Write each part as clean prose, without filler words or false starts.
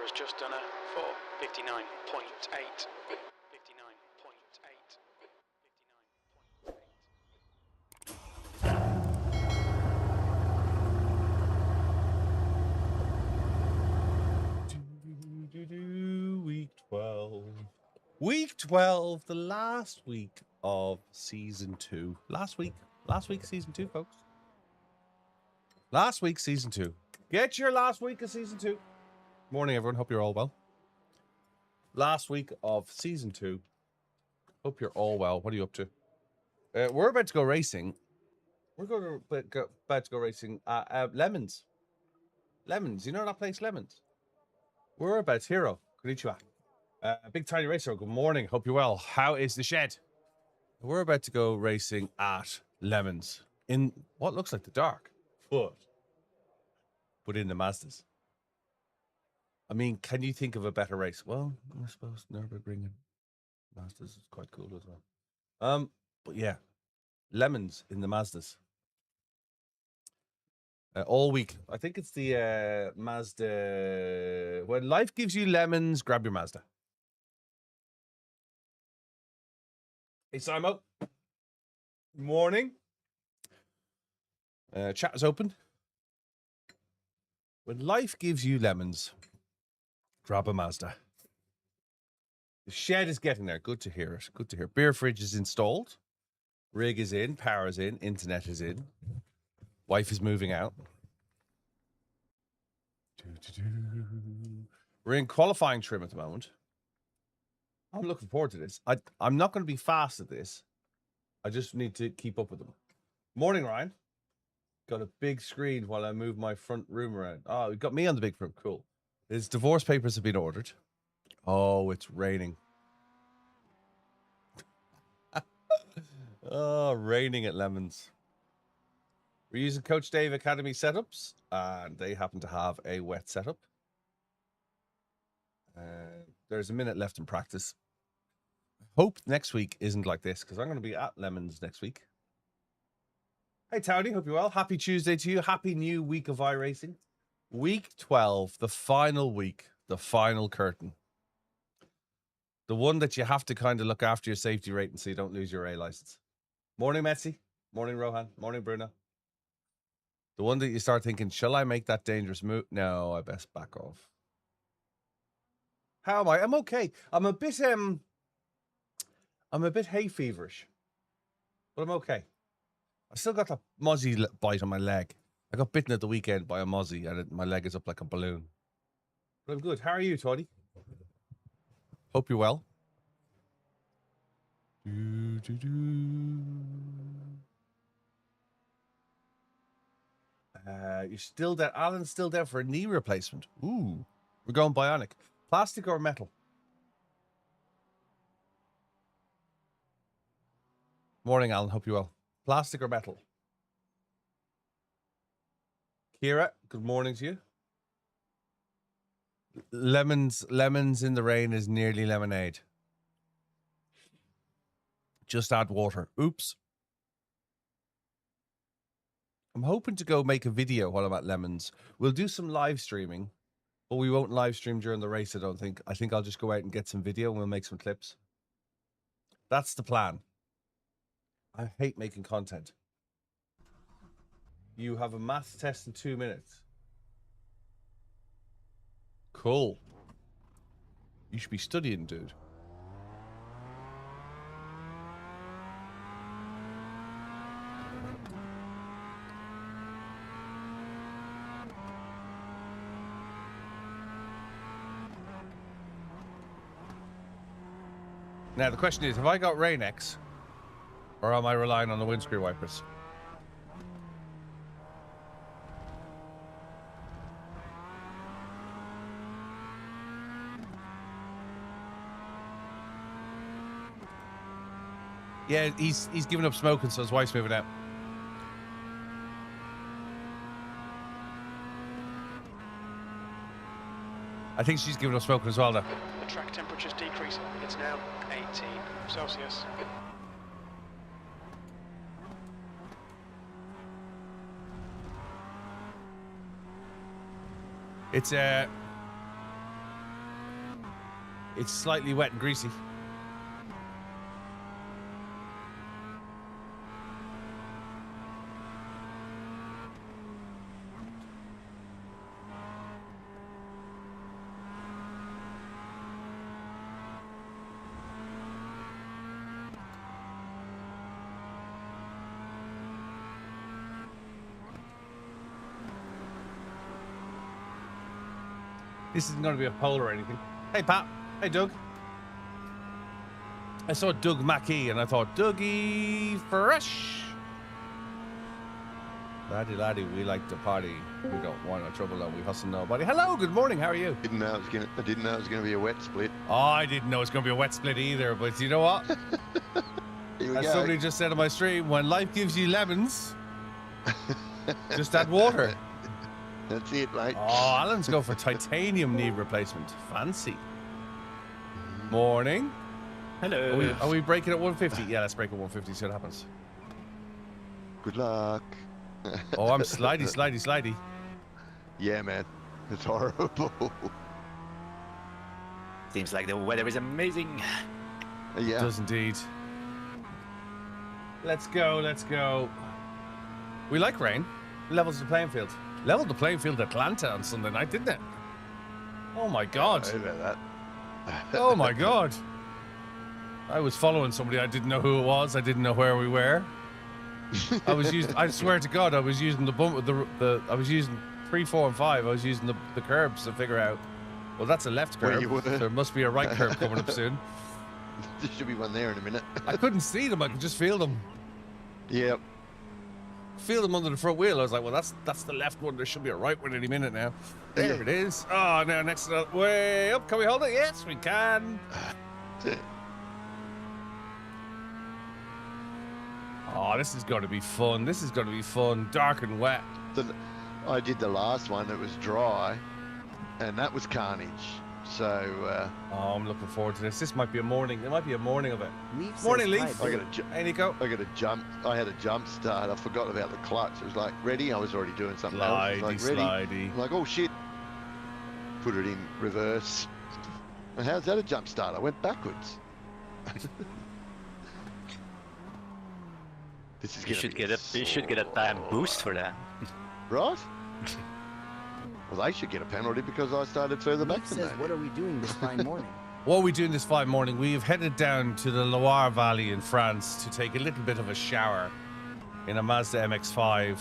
has just done a for 59.8. 59.8. 59.8. Week 12. Week 12, the last week of season 2. Last week, season 2, folks. Last week, season 2. Get your last week of season 2. Morning, everyone. Hope you're all well. Last week of season 2. Hope you're all well. What are you up to? We're about to go racing. We're about to go racing at Lemons. Lemons. You know that place, Lemons? We're about Hero. Konnichiwa. Big Tiny Racer. Good morning. Hope you're well. How is the shed? We're about to go racing at Lemons in what looks like the dark, but in the Mazdas. I mean, can you think of a better race? Well, I suppose Nürburgring Mazdas is quite cool as well. But yeah, Lemons in the Mazdas. All week. I think it's the Mazda. When life gives you lemons, grab your Mazda. Hey, Simo. Morning. Chat is open. When life gives you lemons, grab a Mazda. The shed is getting there. Good to hear it. Good to hear. Beer fridge is installed. Rig is in. Power is in. Internet is in. Wife is moving out. We're in qualifying trim at the moment. I'm looking forward to this. I'm not going to be fast at this. I just need to keep up with them. Morning, Ryan. Got a big screen while I move my front room around. Oh, we got me on the big front. Cool. His divorce papers have been ordered. Oh, it's raining. Oh, raining at Lemons. We're using Coach Dave Academy setups, and they happen to have a wet setup. There's a minute left in practice. Hope next week isn't like this, because I'm going to be at Lemons next week. Hey, Towdy, hope you're well. Happy Tuesday to you. Happy new week of iRacing. Week 12, the final week, the final curtain. The one that you have to kind of look after your safety rating so you don't lose your A license. Morning, Metzi. Morning, Rohan. Morning, Bruno. The one that you start thinking, shall I make that dangerous move? No, I best back off. How am I? I'm okay. I'm a bit hay feverish, but I'm okay. I still got that mozzie bite on my leg. I got bitten at the weekend by a mozzie, and my leg is up like a balloon. But I'm good. How are you, Toddy? Hope you're well. You're still there. Alan's still there for a knee replacement. Ooh, we're going bionic. Plastic or metal? Morning, Alan. Hope you're well. Plastic or metal? Kira, good morning to you. Lemons in the rain is nearly lemonade. Just add water. Oops. I'm hoping to go make a video while I'm at Lemons. We'll do some live streaming, but we won't live stream during the race, I don't think. I think I'll just go out and get some video and we'll make some clips. That's the plan. I hate making content. You have a maths test in 2 minutes. Cool. You should be studying, dude. Now, the question is, have I got Rain-X? Or am I relying on the windscreen wipers? Yeah, he's giving up smoking, so his wife's moving out. I think she's giving up smoking as well now. The track temperature's decreasing. It's now 18 Celsius. It's It's slightly wet and greasy. This isn't going to be a pole or anything. Hey, Pat. Hey, Doug. I saw Doug Mackey and I thought, Dougie Fresh. Laddie, we like to party. We don't want no trouble and we hustle nobody. Hello, good morning. How are you? I didn't know it was gonna be a wet split. Oh, I didn't know it was going to be a wet split either. But you know what? Here we As go. somebody just said on my stream, when life gives you lemons, just add water. That's it, mate. Oh, Alan's going for titanium knee replacement. Fancy. Morning. Hello. Are we breaking at 150? Yeah, let's break at 150. See what happens. Good luck. Oh, I'm slidey. Yeah, man. It's horrible. Seems like the weather is amazing. Yeah. It does indeed. Let's go. We like rain. Levels the playing field. Leveled the playing field at Atlanta on Sunday night, didn't it? Oh my God. I heard about that. Oh my God. I was following somebody. I didn't know who it was. I didn't know where we were. I swear to God, I was using I was using 3, 4, and 5. I was using the curbs to figure out. Well, that's a left Where curb. you were. There must be a right curb coming up soon. There should be one there in a minute. I couldn't see them. I could just feel them. Yep. Feel them under the front wheel. I was like, well, that's the left one. There should be a right one any minute now. There it is. Oh, now next to the way up. Can we hold it? Yes, we can. Oh, this is going to be fun. Dark and wet. I did the last one. It was dry, and that was carnage. So Oh, I'm looking forward to this. This might be a morning. There might be a morning of it. Leaf Morning, says, Leaf. "Hi, I Billy." got a Hey, Nico. I had a jump start. I forgot about the clutch. It was like ready. I was already doing something else. It was like ready. Slidey. I'm like, oh shit. Put it in reverse. And how's that a jump start? I went backwards. This is You should get a time boost for that. right. Well, they should get a penalty because I started further back Leaf than says, that. "What are we doing this fine morning?" What are we doing this fine morning? We have headed down to the Loire Valley in France to take a little bit of a shower in a Mazda MX5.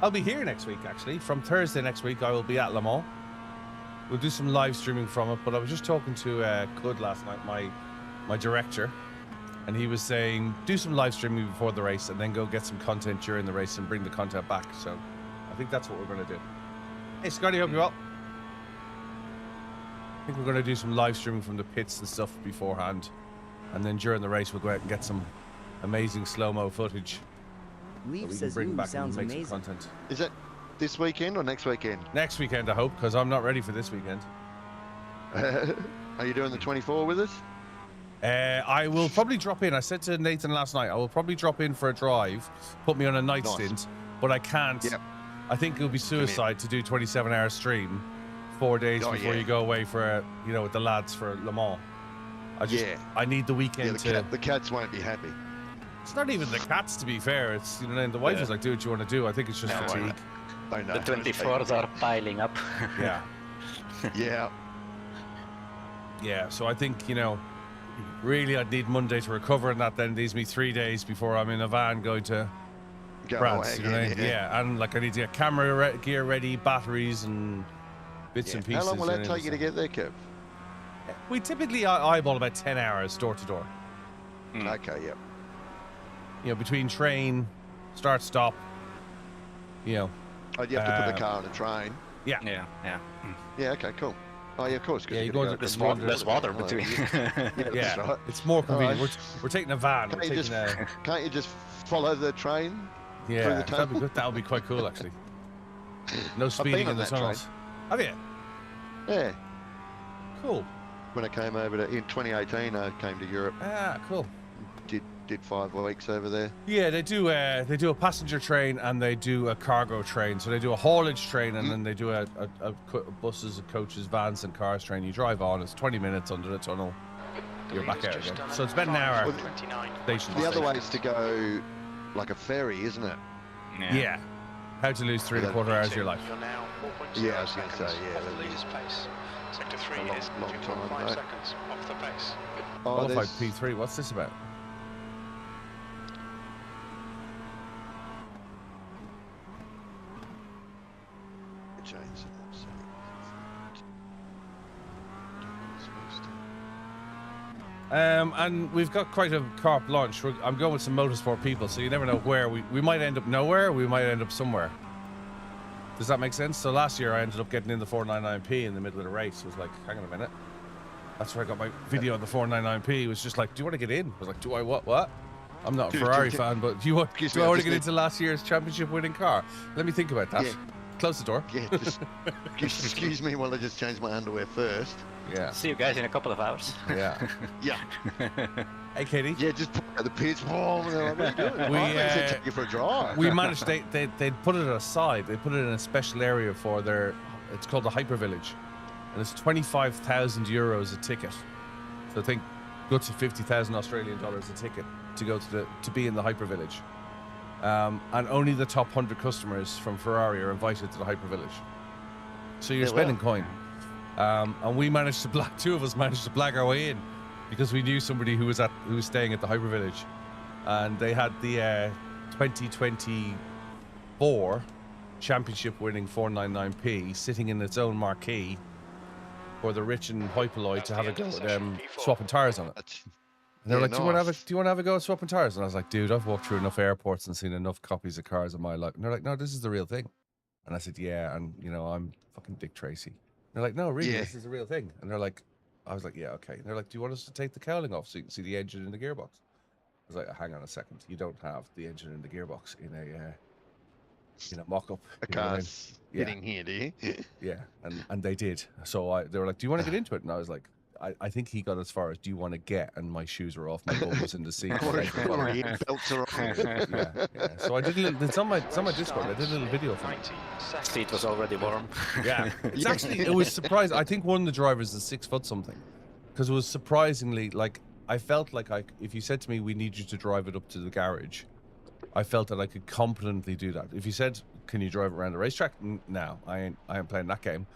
I'll be here next week, actually. From Thursday next week, I will be at Le Mans. We'll do some live streaming from it, but I was just talking to Cud last night, my director, and he was saying, do some live streaming before the race and then go get some content during the race and bring the content back. So I think that's what we're going to do. Hey, Scotty, hope you're well. I think we're going to do some live streaming from the pits and stuff beforehand. And then during the race, we'll go out and get some amazing slow-mo footage. that Leaf we can says, bring "Ooh, back and sounds make some amazing." content. Is it this weekend or next weekend? Next weekend, I hope, because I'm not ready for this weekend. Are you doing the 24 with us? I will probably drop in. I said to Nathan last night, I will probably drop in for a drive, put me on a night Nice. stint, but I can't. Yep. I think it would be suicide to do 27-hour stream 4 days Oh, before yeah. you go away for, with the lads for Le Mans. Yeah. I need the weekend to. The cats won't be happy. It's not even the cats, to be fair. It's, and the wife Yeah. is like, do what you want to do. I think it's just No, fatigue. I know. The 24s are piling up. Yeah. Yeah. Yeah. So I think, really I'd need Monday to recover, and that then leaves me 3 days before I'm in a van going to Go France. away You know what I again, mean? Yeah. And I need to get camera gear ready, batteries and bits and pieces. How long will that you know, take you to get there, Kev? We typically eyeball about 10 hours door to door. Okay, yeah. Between train, start, stop. Oh, you have to put the car on a train. Yeah. Yeah. Yeah, okay, cool. Oh, yeah, of course. 'cause Yeah, you you gotta go go into across the the water. There's water Oh, between. Yeah, Yeah. that's right. It's more convenient. Alright. We're taking a van. Can't We're you, taking just, can't you just follow the train? Yeah, the that'd be tunnel? good. That would be quite cool, actually. No been speeding on in the that tunnels. Have you? Yeah. Cool. When I came over in 2018, I came to Europe. Ah, cool. did 5 weeks over there. Yeah, they do a passenger train and they do a cargo train. So they do a haulage train and then they do a buses, coaches, vans and cars train. You drive on, it's 20 minutes under the tunnel. You're back out again. So it's about an hour. Station The other way is to go like a ferry, isn't it? Yeah. How to lose 3.25 hours of your life. Yeah, I was going to say, yeah. Off the leader's pace. Sector 3 long- is long time, 2.5 mate. seconds off the pace. Oh, Qualified there's- P3. What's this about? Change that, so- And we've got quite a carte blanche. I'm going with some motorsport people, so you never know where. We might end up nowhere, we might end up somewhere. Does that make sense? So last year I ended up getting in the 499p in the middle of the race. I was like, hang on a minute. That's where I got my video on the 499p. It was just like, do you want to get in? I was like, do I what? I'm not a Ferrari fan, but do I want to get into last year's championship winning car? Let me think about that. Yeah. Close the door. Yeah, just excuse me while I just change my underwear first. Yeah. See you guys in a couple of hours. Yeah. Yeah. Hey, Katie. Yeah, just put at the pitch. Oh, and they're like, what are you doing? We, I said take you for a drive. We managed. They put it aside. They put it in a special area for their. It's called the Hyper Village, and it's 25,000 euros a ticket. So I think guts of 50,000 Australian dollars a ticket to go to be in the Hyper Village. And only the top 100 customers from Ferrari are invited to the Hyper Village. So you're spending coin. And we managed to two of us managed to black our way in because we knew somebody who was staying at the Hyper Village, and they had the 2024 championship winning 499p sitting in its own marquee for the rich and hoi polloi to have a go at them swapping tires on it. And they're like, do you want to have a go at swapping tires? And I was like, dude, I've walked through enough airports and seen enough copies of cars in my life. And they're like, no, this is the real thing. And I said, yeah, and I'm fucking Dick Tracy. They're like, no, really, this is the real thing. And they're like, I was like, yeah, okay. And they're like, do you want us to take the cowling off so you can see the engine and the gearbox? I was like, hang on a second. You don't have the engine and the gearbox in a mock-up. A car's getting here, do you? Yeah, and they did. So they were like, do you want to get into it? And I was like, I think he got as far as, do you want to get? And my shoes were off, my bum was in the seat. Belts are on. Yeah. So I did a little, it's on my Discord, I did a little video for it. Seat was already warm. Yeah. It was surprising. I think one of the drivers is 6 foot something. Because it was surprisingly, like, I felt like if you said to me, we need you to drive it up to the garage, I felt that I could competently do that. If you said, can you drive it around the racetrack? No, I ain't playing that game.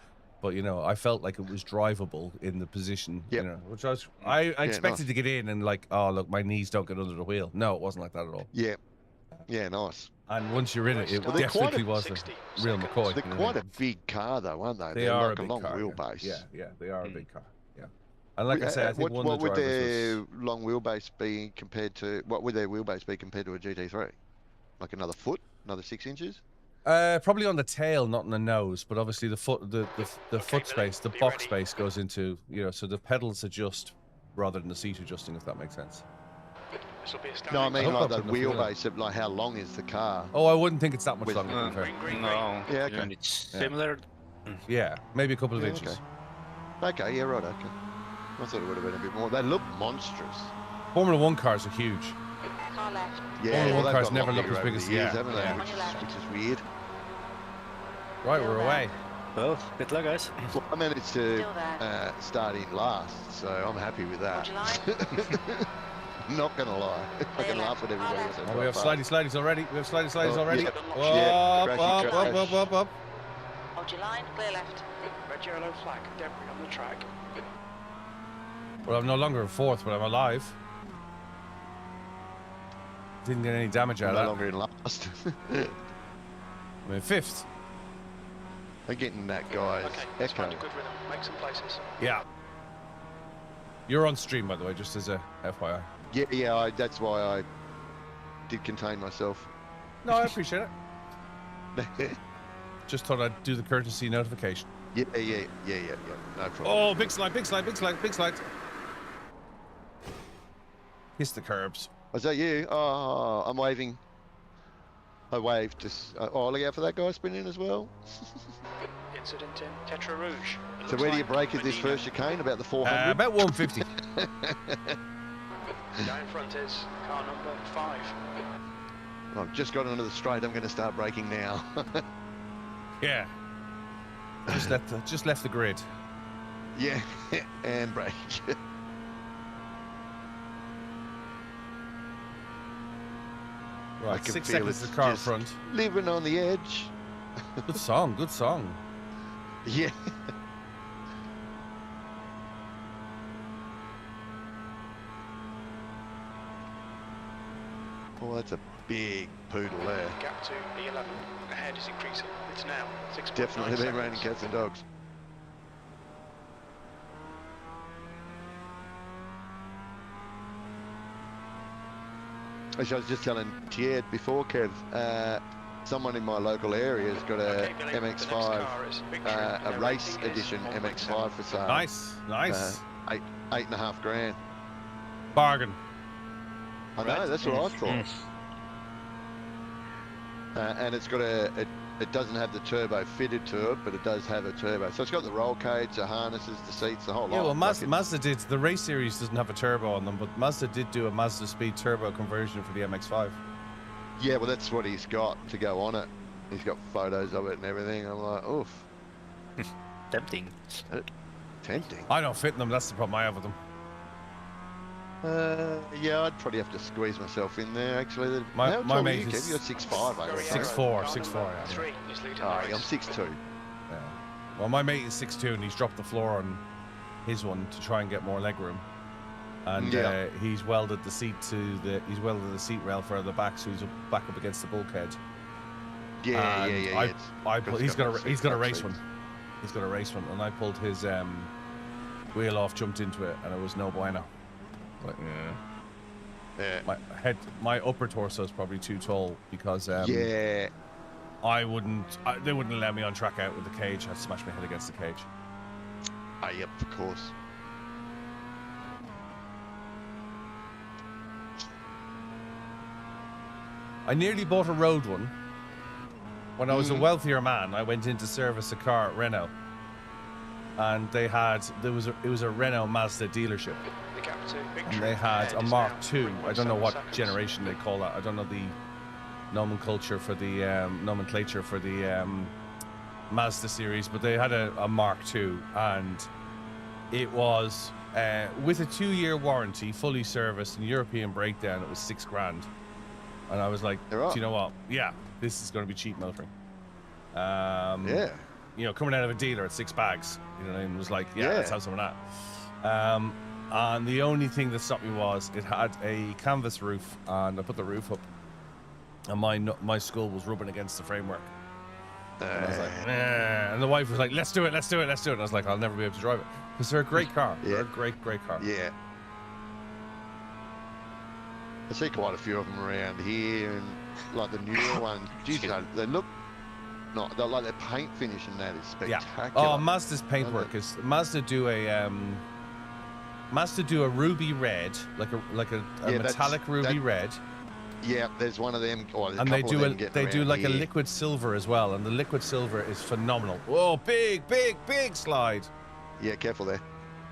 But, I felt like it was drivable in the position, which I expected to get in and like, oh, look, my knees don't get under the wheel. No, it wasn't like that at all. Yeah. Yeah, nice. And once you're in it, it definitely was a real McCoy. They're quite a big car, though, aren't they? They are like a big long car, wheelbase. Yeah, they are a big car. Yeah. And like I say, I think what would their long wheelbase be compared to, what would their wheelbase be compared to a GT3? Like another foot, another 6 inches? Probably on the tail, not in the nose, but obviously the foot space, the box space goes into, so the pedals adjust rather than the seat adjusting, if that makes sense. No, I mean like the wheelbase, of like how long is the car? Oh, I wouldn't think it's that much longer. No. Yeah, okay. And it's similar. Yeah, maybe a couple of inches. Okay, yeah, right, okay. I thought it would have been a bit more. They look monstrous. Formula 1 cars are huge. Car left. Yeah, Formula 1 they've cars got never longer look as big over as the years, yeah. haven't they? Yeah. Which is weird. Right, we're away. Well, good luck, guys. Well, I managed to Still there. start in last, so I'm happy with that. Not gonna lie, I can laugh at everybody else. Oh, we have slidey already. We have slidey already. Yeah. Up. Hold your line, clear left. Red yellow flag, debris on the track. Well, I'm no longer in 4th, but I'm alive. Didn't get any damage out No of longer in last. that. I'm in 5th. They're getting that guy's Okay, let's echo. find a good rhythm. Make some places. Yeah. You're on stream, by the way, just as a FYI. Yeah, that's why I did contain myself. No, I appreciate it. Just thought I'd do the courtesy notification. Yeah. No problem. Oh, big slide. Kiss the curbs. Was that you? Oh, I'm waving. I waved. Just. Oh, look out for that guy spinning as well. Incident in Tetra Rouge. It So looks where do you like break at this Medina. first chicane? About the 400? About 150. Down in front is car number 5. I've just got onto the straight. I'm going to start braking now. Yeah. Just left the grid. Yeah, and brake. I Right, can 6 feel seconds to it's the car in just front. living on the edge. Good song, good song. Yeah. Oh, that's a big poodle there. Gap to B11. Ahead is increasing. It's now 6.9 Definitely been seconds. raining cats and dogs. As I was just telling Tied before, Kev, someone in my local area has got a Okay, Billy, the next MX5, car is Victory. a Their race rating is edition 1.7. MX5 for sale. Nice, nice. 8.5 grand. Bargain. I know, that's what I thought. And it's got it doesn't have the turbo fitted to it, but it does have a turbo. So it's got the roll cage, the harnesses, the seats, the whole lot. Yeah, well, Like Mazda did. The race series doesn't have a turbo on them, but Mazda did do a Mazda Speed turbo conversion for the MX5. yeah, well, that's what he's got to go on it. He's got photos of it and everything. I'm like, oof, Tempting. tempting. I don't fit in them. That's the problem I have with them. Yeah, I'd probably have to squeeze myself in there, actually. My How tall are mate you, is Kev? You're 6'5", I Very reckon. 6'4", Car 6'4", number yeah. 3 is leading the Oh, yeah, I'm race. 6'2". Yeah. Well, my mate is 6'2", and he's dropped the floor on his one to try and get more leg room. And Yeah. he's welded the seat the seat rail further back, so he's back up against the bulkhead. Yeah, And yeah. he's got a race seats. one. He's got a race one, and I pulled his wheel off, jumped into it, and it was no bueno. Like, Yeah. my upper torso is probably too tall because Yeah. they wouldn't allow me on track out with the cage. I'd smash my head against the cage. Oh, yep, of course. I nearly bought a road one. When I was a wealthier man, I went in to service a car at Renault, and it was a Renault Mazda dealership, The gap to Victory. and they had Ahead a is Mark now II. I don't know 3.7 what seconds. generation they call that. I don't know the nomenclature for the Mazda series, but they had a Mark II, and it was with a 2-year warranty, fully serviced, and European breakdown. It was $6,000, and I was like, They're do up. you know what? Yeah, this is going to be cheap motoring. Yeah. You know, coming out of a dealer at 6 bags, you know, and was like, yeah, let's Yeah. have some of that. And the only thing that stopped me was it had a canvas roof, and I put the roof up, and my skull was rubbing against the framework. And I was like, nah. And the wife was like, let's do it. And I was like, I'll never be able to drive it. Because they're a great car. Yeah. They're a great car. Yeah. I see quite a few of them around here, and like the newer ones. Jesus, they look. They're like their paint finish and that is spectacular. Oh, Mazda's paintwork is Mazda do a ruby red, like a Yeah, metallic ruby red. Yeah, there's one of them. Or there's And a they couple do of them getting they do around like a here. liquid silver as well, and the liquid silver is phenomenal. Oh, big slide. Yeah, careful there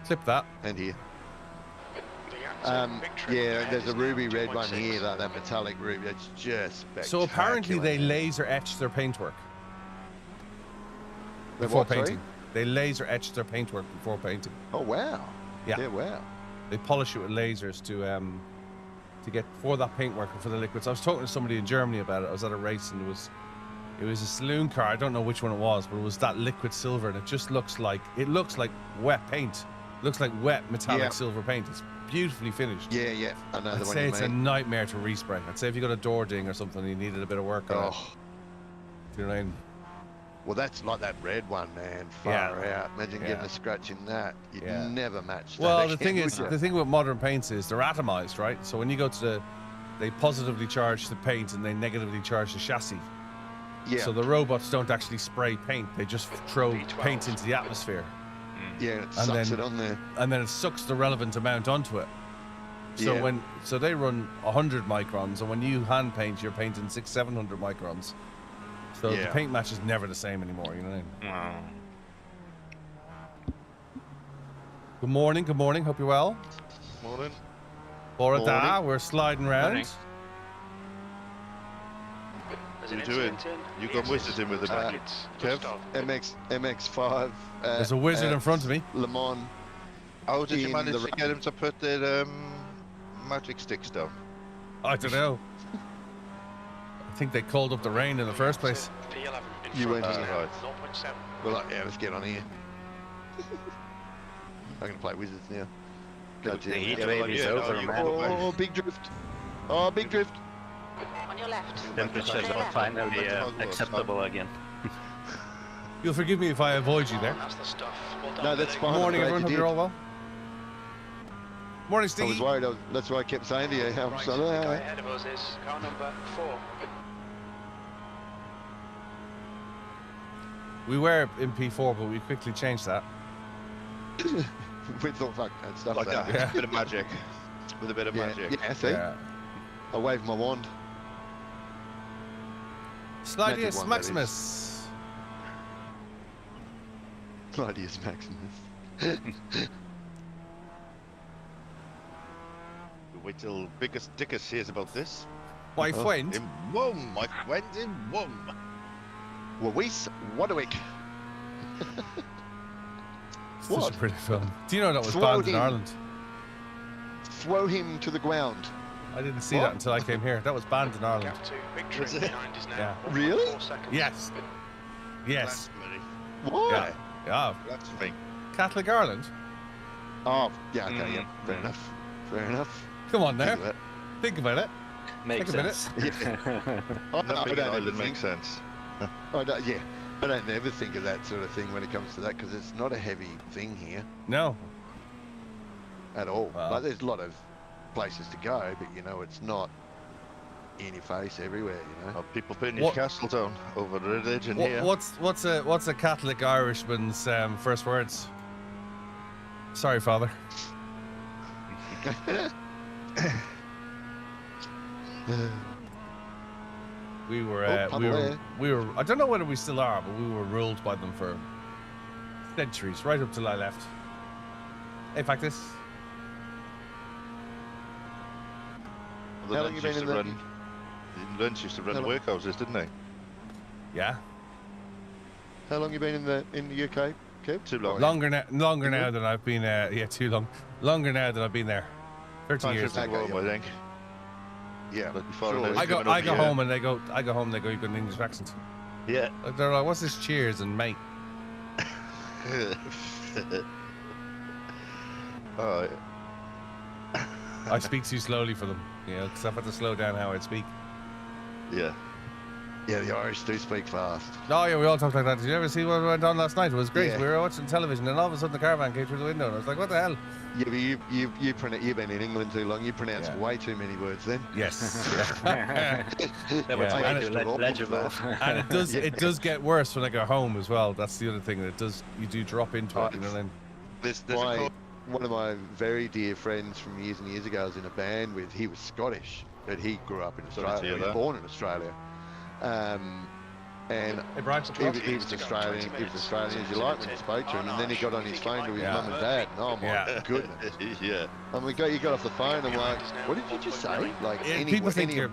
Clip that. and here. The gap to Victory. Yeah, Ahead there's is a now ruby red one 2.6. here, like that metallic ruby. It's just spectacular. So apparently they laser etch their paintwork They before what, sorry? painting. They laser etch their paintwork before painting. Oh wow. Yeah. Yeah, wow. They polish it with lasers to get for that paintwork and for the liquids. I was talking to somebody in Germany about it. I was at a race, and it was a saloon car. I don't know which one it was, but it was that liquid silver, and it just looks like wet paint. It looks like wet metallic Yeah. silver paint. It's beautifully finished. Yeah, I know I'd the one say you it's a mean. nightmare to respray. I'd say if you got a door ding or something, you needed a bit of work on it. Oh, Do you know what I mean? well, that's like that red one, man. Far out. Imagine getting Yeah. a scratch in that. You'd Yeah. never match that. Well, the again, thing would is, you? the thing with modern paints is they're atomized, right? So when you go to they positively charge the paint and they negatively charge the chassis. Yeah, So the robots don't actually spray paint; they just throw B12. paint into the atmosphere, yeah, it sucks then- it on there. and then it sucks the relevant amount onto it. So Yeah. they run 100 microns, and when you hand paint, you're painting 600-700 microns. So the Yeah. paint match is never the same anymore. You know what I mean? Wow. Good morning. Hope you're well. Morning. Borada, we're sliding round. Morning. There's You an doing? incident in You got the wizards in with the exit. back. Just Kev? off. MX5. There's a wizard in front of me. Le Mans. How did you In manage the to get him to put the magic sticks down? I don't know. I think they called up the rain in the first place. P11 in You front went is in. now Right. 0.7. We're like, yeah, let's get on here. I'm going to play wizards now. Go The heat to wave is over, man. Oh, big drift. Oh, big drift. On your left. Temperatures Clear are left. finally acceptable again. You'll forgive me if I avoid you there. That's the stuff. Well done, No, that's Billy. fine. Morning, I'm glad everyone. you Hope you're did. all well. Morning, I was Steve. worried. That's what I kept saying to you. I'm Right, so, the guy ahead of us is car number 4. We were in P4, but we quickly changed that. we thought, fuck, that stuff Like that. that, Yeah. a bit of magic. With a bit of Yeah, magic. yeah, see? Yeah. I waved my wand. Sladius one, that Maximus. Gladius Maximus. Wait till biggest Dickus hears about this. My friend. In Wom, my friend in Wom. Wawees Wadwick. Such a What? pretty film. Do you know that was Throw banned in him. Ireland? Throw him to the ground. I didn't see What? that until I came here. That was banned in Ireland. Gap to victory Was it? behind is now Yeah. 1.4 Really? seconds. Yes. Yes. Blasphemy. What? Yeah. Yeah. Blasphemy. Catholic Ireland. Oh, yeah, okay, yeah. Fair enough. Fair enough. Come on now. Think of it. Think about it. Makes Take a minute. sense. I Nothing in don't ever Ireland think. makes sense. I don't, yeah. I don't ever think of that sort of thing when it comes to that because it's not a heavy thing here No. at all. Wow. Like, there's a lot of places to go, but you know, it's not in your face everywhere. You know. Oh, people putting What- Newcastle down over religion here. What's a Catholic Irishman's first words? Sorry, Father. We were, I don't know whether we still are, but we were ruled by them for centuries, right up till I left. Hey, Factus. The How long you nuns been used in to the- run. The nuns used to run How the long- workhouses, didn't they? Yeah. How long you been in the UK, Kev? Too long. Longer now than I've been, yeah, too long. Longer now than I've been there. 30 Time years. to Okay, go home, yeah. I think. Yeah. But before Sure. it is I go coming over here. home and they go, you've got an English accent. Yeah. They're like, what's this cheers and mate? Oh, I speak too slowly for them, you know, because I've had to slow down how I speak. yeah. Yeah, the Irish do speak fast. Oh yeah, we all talk like that. Did you ever see what went on last night? It was great. Yeah. We were watching television and all of a sudden the caravan came through the window and I was like, what the hell? Yeah, but you've been in England too long. You pronounce Yeah. way too many words then. Yes. That was Yeah. way too legible. And it does Yeah. it does get worse when I go home as well. That's the other thing. That you do drop into it, you know. Then There's a One of my very dear friends from years and years ago I was in a band with. He was Scottish, but he grew up in Sorry to Australia. hear He was that. born in Australia. And hey, Brian. he was Australian. He was Australian as you like when you spoke to him, and then he got on his phone to his Yeah. mum and dad. And oh my Yeah. goodness! yeah. And he got off the phone. I'm like, what did you just say? Like Yeah, any, people think any you're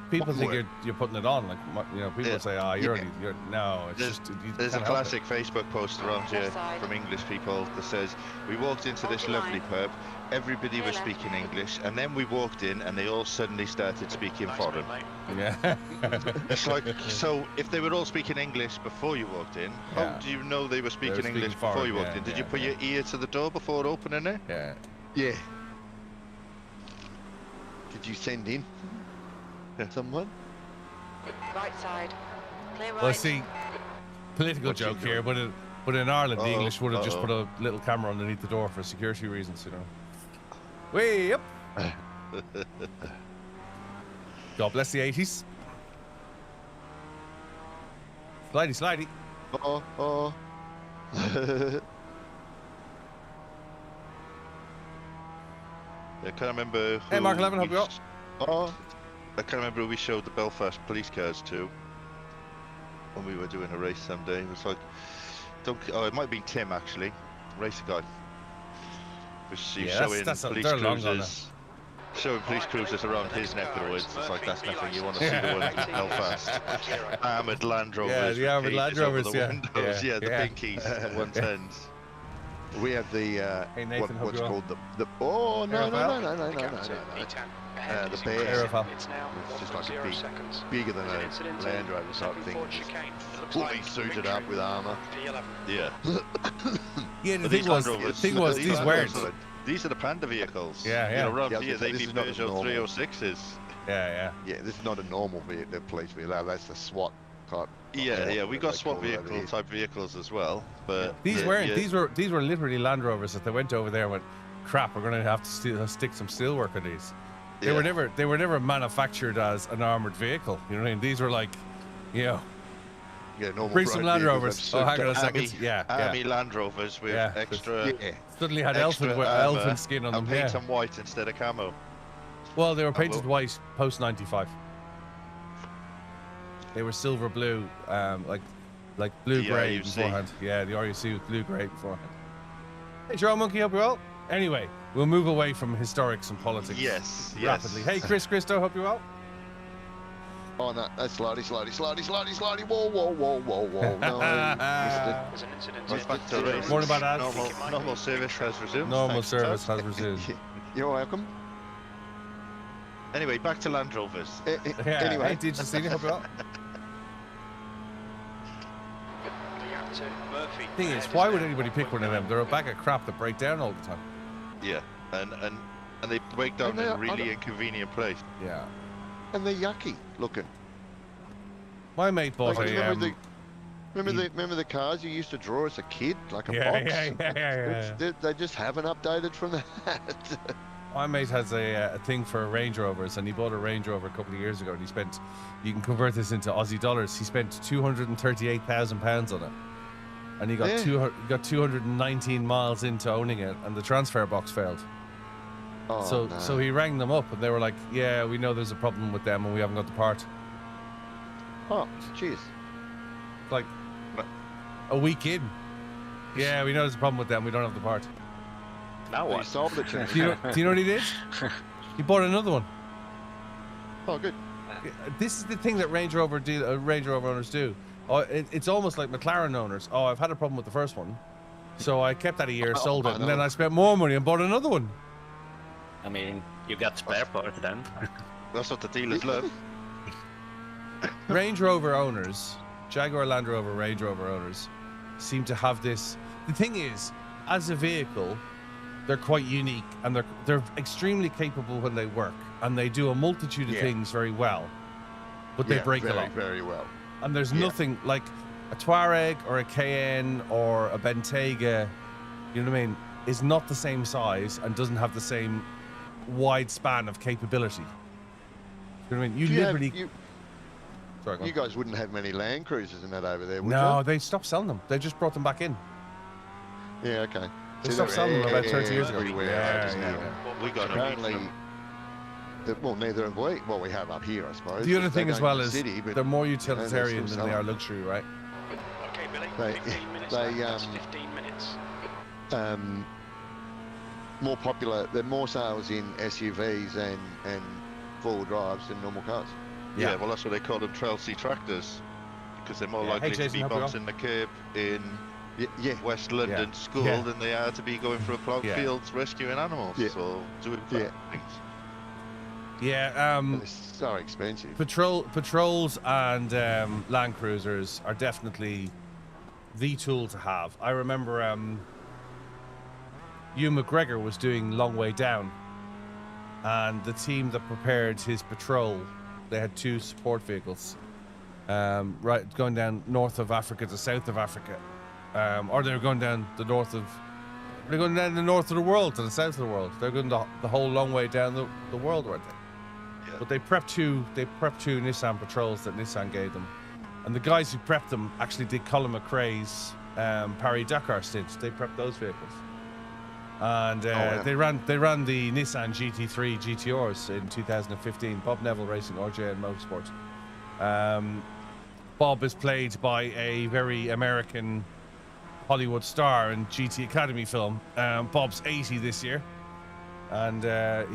word. you're putting it on. Like you know, people Yeah. say, "Oh, Yeah. you're no." It's There's- just you There's a can't help it. classic Facebook post around here from English people that says, we walked into this lovely pub, everybody was speaking English, and then we walked in and they all suddenly started speaking Nice foreign. one, mate. Yeah. It's like, so if they were all speaking English before you walked in, how Yeah. do you know they were speaking speaking English before foreign, you walked yeah, in? Did yeah, you put yeah. your ear to the door before opening it? Yeah. Yeah. Did you send in someone? Right side. Clear right. Well, see, political What's he joke here, doing? but in Ireland, the Uh-oh, English would have just put a little camera underneath the door for security reasons, you know. Way up. God bless the 80s. Slidey, slidey. Oh. I can't remember. Hey, who Mark 11, hope we you're up. sh- Oh. I can't remember who we showed the Belfast police cars to when we were doing a race someday. It was like, it might have been Tim actually, race guy. Was he Yeah, showing that's police they're long gone cruisers? showing police cruisers around his neck of the woods. It's like that's nothing. You want to see the ones in Belfast. Armoured Land Rovers. Yeah, the armoured with Land cages over Rovers, the yeah. windows. Yeah, The yeah. pinkies, the 110s. We have the Hey, Nathan, hope what's you're well. called the oh no Aerofoil? no no no no The no gap no to no. B10 ahead the is bear. increasing. Aerofoil. It's now It's just like a 1.0 big, seconds. bigger than There's an a incident Land in Rover type second thing. forward Just chicane. It looks fully like suited victory. up with armour. P11. Yeah. Yeah, the But thing these was, Land Rovers- these Land weren't. Rovers are- These are the Panda vehicles. Yeah, yeah. You know, around Yeah, here they this be is not a Peugeot normal- 306s. Yeah. Yeah, this is not a normal vehicle, the police vehicle. That's the SWAT type. Yeah, we got they SWAT call it over vehicle here. type vehicles as well. But These yeah, weren't. yeah. These were literally Land Rovers that they went over there and went, crap, we're going to have to stick some steelwork on these. They were never manufactured as an armored vehicle. You know what I mean? These were like, you know, Yeah, normal. bring some road Land vehicles Rovers. have Oh, hang on a Army- second. Yeah. Army Land Rovers with Yeah. extra. Yeah, Suddenly had extra elephant armour skin on them. and paint Yeah. them white instead of camo. Well, they were well- painted white post 95. They were silver blue, like blue The grey RUC. beforehand. Yeah, the RUC with blue grey beforehand. Hey, Joe Monkey, hope you well. Anyway, we'll move away from historics and politics Yes, rapidly. Hey, Chris Christo, hope you well. Oh no, that's slidey. Whoa. No, There's an incident Right, back to in the race. More about ads. Normal service has resumed. Normal Thanks, service Todd. has resumed. You're welcome. Anyway, back to Land Rovers. Yeah. Anyway, Hey, did you see me? Hope you well. the gap to Murphy. Thing is, ahead why now would anybody pick one of them? They're a bag of crap that break down all the time. Yeah, and they break down And they in are- a really inconvenient place. Yeah. and they're yucky looking. My mate bought Like, a. remember the cars you used to draw as a kid, like a Yeah, box? yeah. They just haven't updated from that. My mate has a thing for Range Rovers, and he bought a Range Rover a couple of years ago, and he spent, you can convert this into Aussie dollars, he spent £238,000 on it. And he got, Yeah. got 219 miles into owning it, and the transfer box failed. Oh, So he rang them up, and they were like, yeah, we know there's a problem with them, and we haven't got the part. oh, cheers. Like, a week in. Yeah, we know there's a problem with them, we don't have the part. Now You what? sold it to me. Do you know what he did? He bought another one. Oh, good. This is the thing that Range Rover owners do. Oh, it's almost like McLaren owners. Oh, I've had a problem with the first one, so I kept that a year, sold it, and then I spent more money and bought another one. I mean, you got spare parts then. That's what the dealers love. Range Rover owners, Jaguar Land Rover Range Rover owners, seem to have this. The thing is, as a vehicle, they're quite unique, and they're extremely capable when they work, and they do a multitude of things very well, but they break a lot. Very well. And there's nothing like a Touareg or a Cayenne or a Bentayga, you know what I mean, is not the same size and doesn't have the same wide span of capability. You know what I mean? You literally. Sorry, go on. You guys wouldn't have many Land Cruisers and that over there, would No, you? they stopped selling them. They just brought them back in. Yeah, okay. They stopped selling them about 30 years ago. Everywhere, Yeah, I just yeah, know. yeah. We got Apparently, them. well, neither have we. Well, we have up here, I suppose. The other They thing as don't well in the is city, but, they're more you know, utilitarian still than they sell are them. luxury, right? Okay, Billy. They- 15 minutes. they, That's 15 minutes. More popular. There are more sales in SUVs and four-wheel drives than normal cars. Yeah, well, that's what they call them trail C tractors, because they're more Yeah. likely Hey, to Jason, be hope you're bouncing the curb in Yeah. West London school Yeah. than they are to be going through a ploughed Yeah. fields rescuing animals Yeah. or doing Yeah. things. Yeah, And it's so expensive. patrols and Land Cruisers are definitely the tool to have. I remember Hugh McGregor was doing Long Way Down, and the team that prepared his patrol, they had two support vehicles, right, going down north of Africa to south of Africa, or they were going down the north of. They're going down the north of the world to the south of the world. They're going the whole long way down the world, weren't they? Yeah. But they prepped two Nissan patrols that Nissan gave them, and the guys who prepped them actually did Colin McRae's Paris Dakar stints. They prepped those vehicles, and they ran the Nissan GT3 GTRs in 2015. Bob Neville Racing, RJN Motorsport. Bob is played by a very American Hollywood star in GT Academy film. Bob's 80 this year. and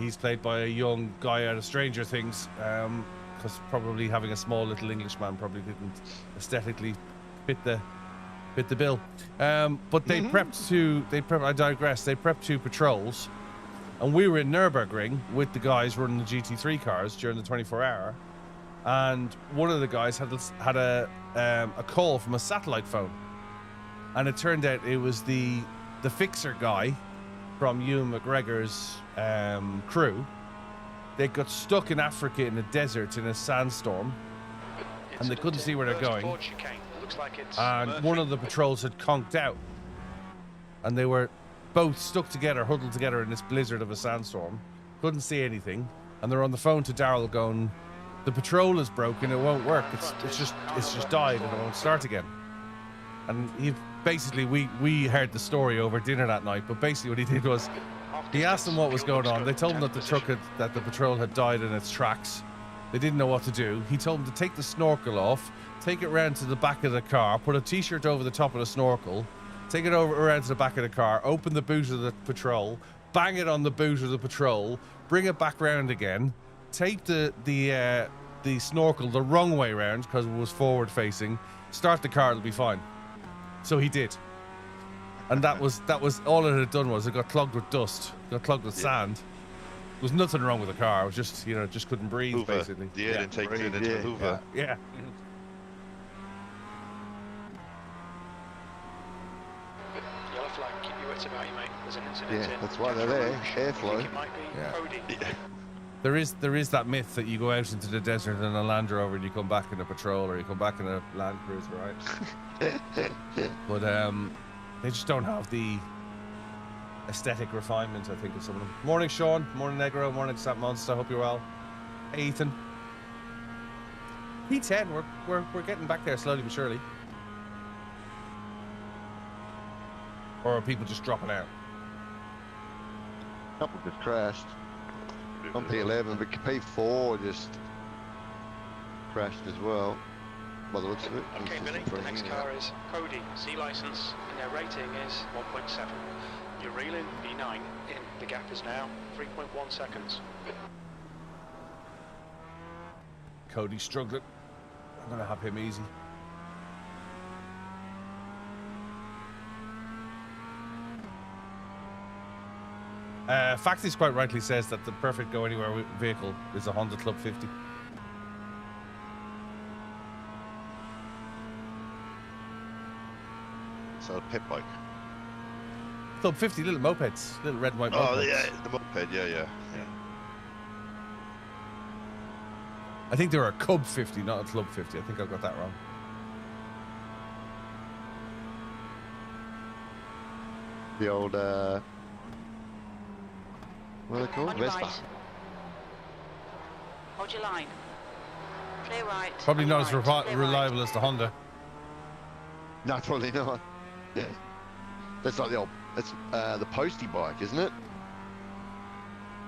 he's played by a young guy out of Stranger Things, because probably having a small little Englishman probably didn't aesthetically fit the bill. But they prepped I digress. They prepped 2 patrols, and we were in Nürburgring with the guys running the GT3 cars during the 24-hour, and one of the guys had a call from a satellite phone, and it turned out it was the fixer guy from Ewan McGregor's crew. They got stuck in Africa in the desert in a sandstorm, and they couldn't see where they're going. And one of the patrols had conked out, and they were both stuck together, huddled together in this blizzard of a sandstorm. Couldn't see anything, and they're on the phone to Daryl going, "The patrol is broken. It won't work. It's just died, and it won't start again." And we heard the story over dinner that night. But basically, what he did was he asked them what was going on. They told him that the patrol had died in its tracks. They didn't know what to do. He told them to take the snorkel off, take it round to the back of the car, put a t-shirt over the top of the snorkel, take it around to the back of the car, open the boot of the patrol, bang it on the boot of the patrol, bring it back round again, take the snorkel the wrong way round because it was forward facing, start the car, it'll be fine. So he did. And that was all it had done. Was it got clogged with dust, got clogged with sand. There was nothing wrong with the car. It was just, just couldn't breathe, Hoover. Basically. The air intake turned into a Hoover. Yeah. Yellow flag, keep your wits about you, mate. There's an incident. Yeah, that's why they're there. Airflow. It might be Cody. There is that myth that you go out into the desert in a Land Rover and you come back in a patrol, or you come back in a Land Cruiser, right? But they just don't have the aesthetic refinement, I think, of some of them. Morning, Sean. Morning, Negro. Morning, Sat Monster. Hope you're well. Hey, Ethan. P10. We're getting back there slowly but surely. Or are people just dropping out? A couple just crashed. On P11, but P4 just crashed as well. By the looks of it. Okay, Billy, the next car is Cody, C license, and their rating is 1.7. You're reeling, B9 in. The gap is now 3.1 seconds. Cody's struggling. I'm going to have him easy. Factis quite rightly says that the perfect go-anywhere vehicle is a Honda Club 50. So pit bike. Club 50, little mopeds, little red and white mopeds. Oh yeah, the moped, yeah. I think they were a Cub 50, not a Club 50. I think I got that wrong. The old, what are they called? On your Vespa. right. Hold your line. Clear right. Probably On not your as right. Clear reliable right. as the Honda. No, probably not. Yeah. That's like the old, it's the postie bike, isn't it?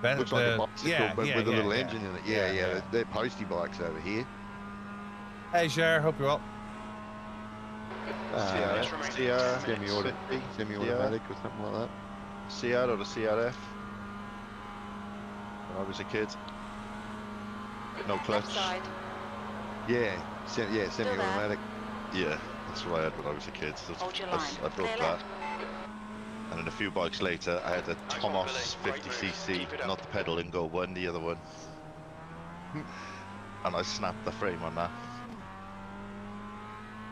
Looks like a bicycle, but with a little engine in it. Yeah. They're postie bikes over here. Hey, Cher, hope you're well. Semi-automatic or something like that. CR or the CRF. When I was a kid. No clutch. Left side. Yeah, semi-automatic. Yeah, that's what I had when I was a kid. Hold your line. I broke Clear that. left. And then a few bikes later, I had a Tomos 50cc, not the pedal and go one, the other one. And I snapped the frame on that.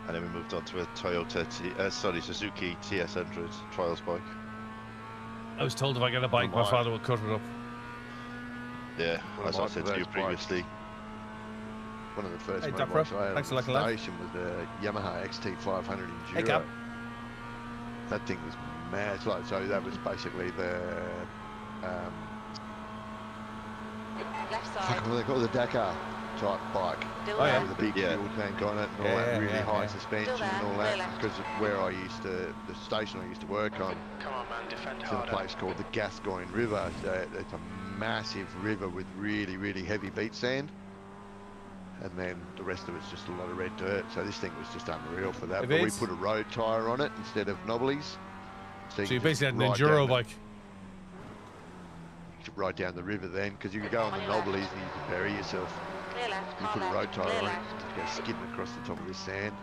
And then we moved on to a Suzuki TS100 trials bike. I was told if I get a bike, my father would cut it up. Yeah, as I said to you previously. One of the first Hey, motorbikes I had thanks on for the liking station was the Yamaha XT500 Enduro. Hey, Cap. That thing was mad. So that was basically the Left side. what do they call it? The Dakar type bike. Still Oh, there. yeah. With a big fuel tank on it and all that really high suspension Still there, and all clear that. left. Because where I used to, the station I used to work on, Come on, man, defend it's in a harder. place called the Gascoyne River. So it's a massive river with really, really heavy beach sand. And then the rest of it's just a lot of red dirt. So this thing was just unreal for that. Hey, But we Vince. put a road tyre on it instead of knobblies. So you can basically had just an ride enduro down bike. right down the river then, because you could go on the knobblies and you could bury yourself. Clear left, You car put a left, road tyre clear on it, left. just go skidding across the top of this sand.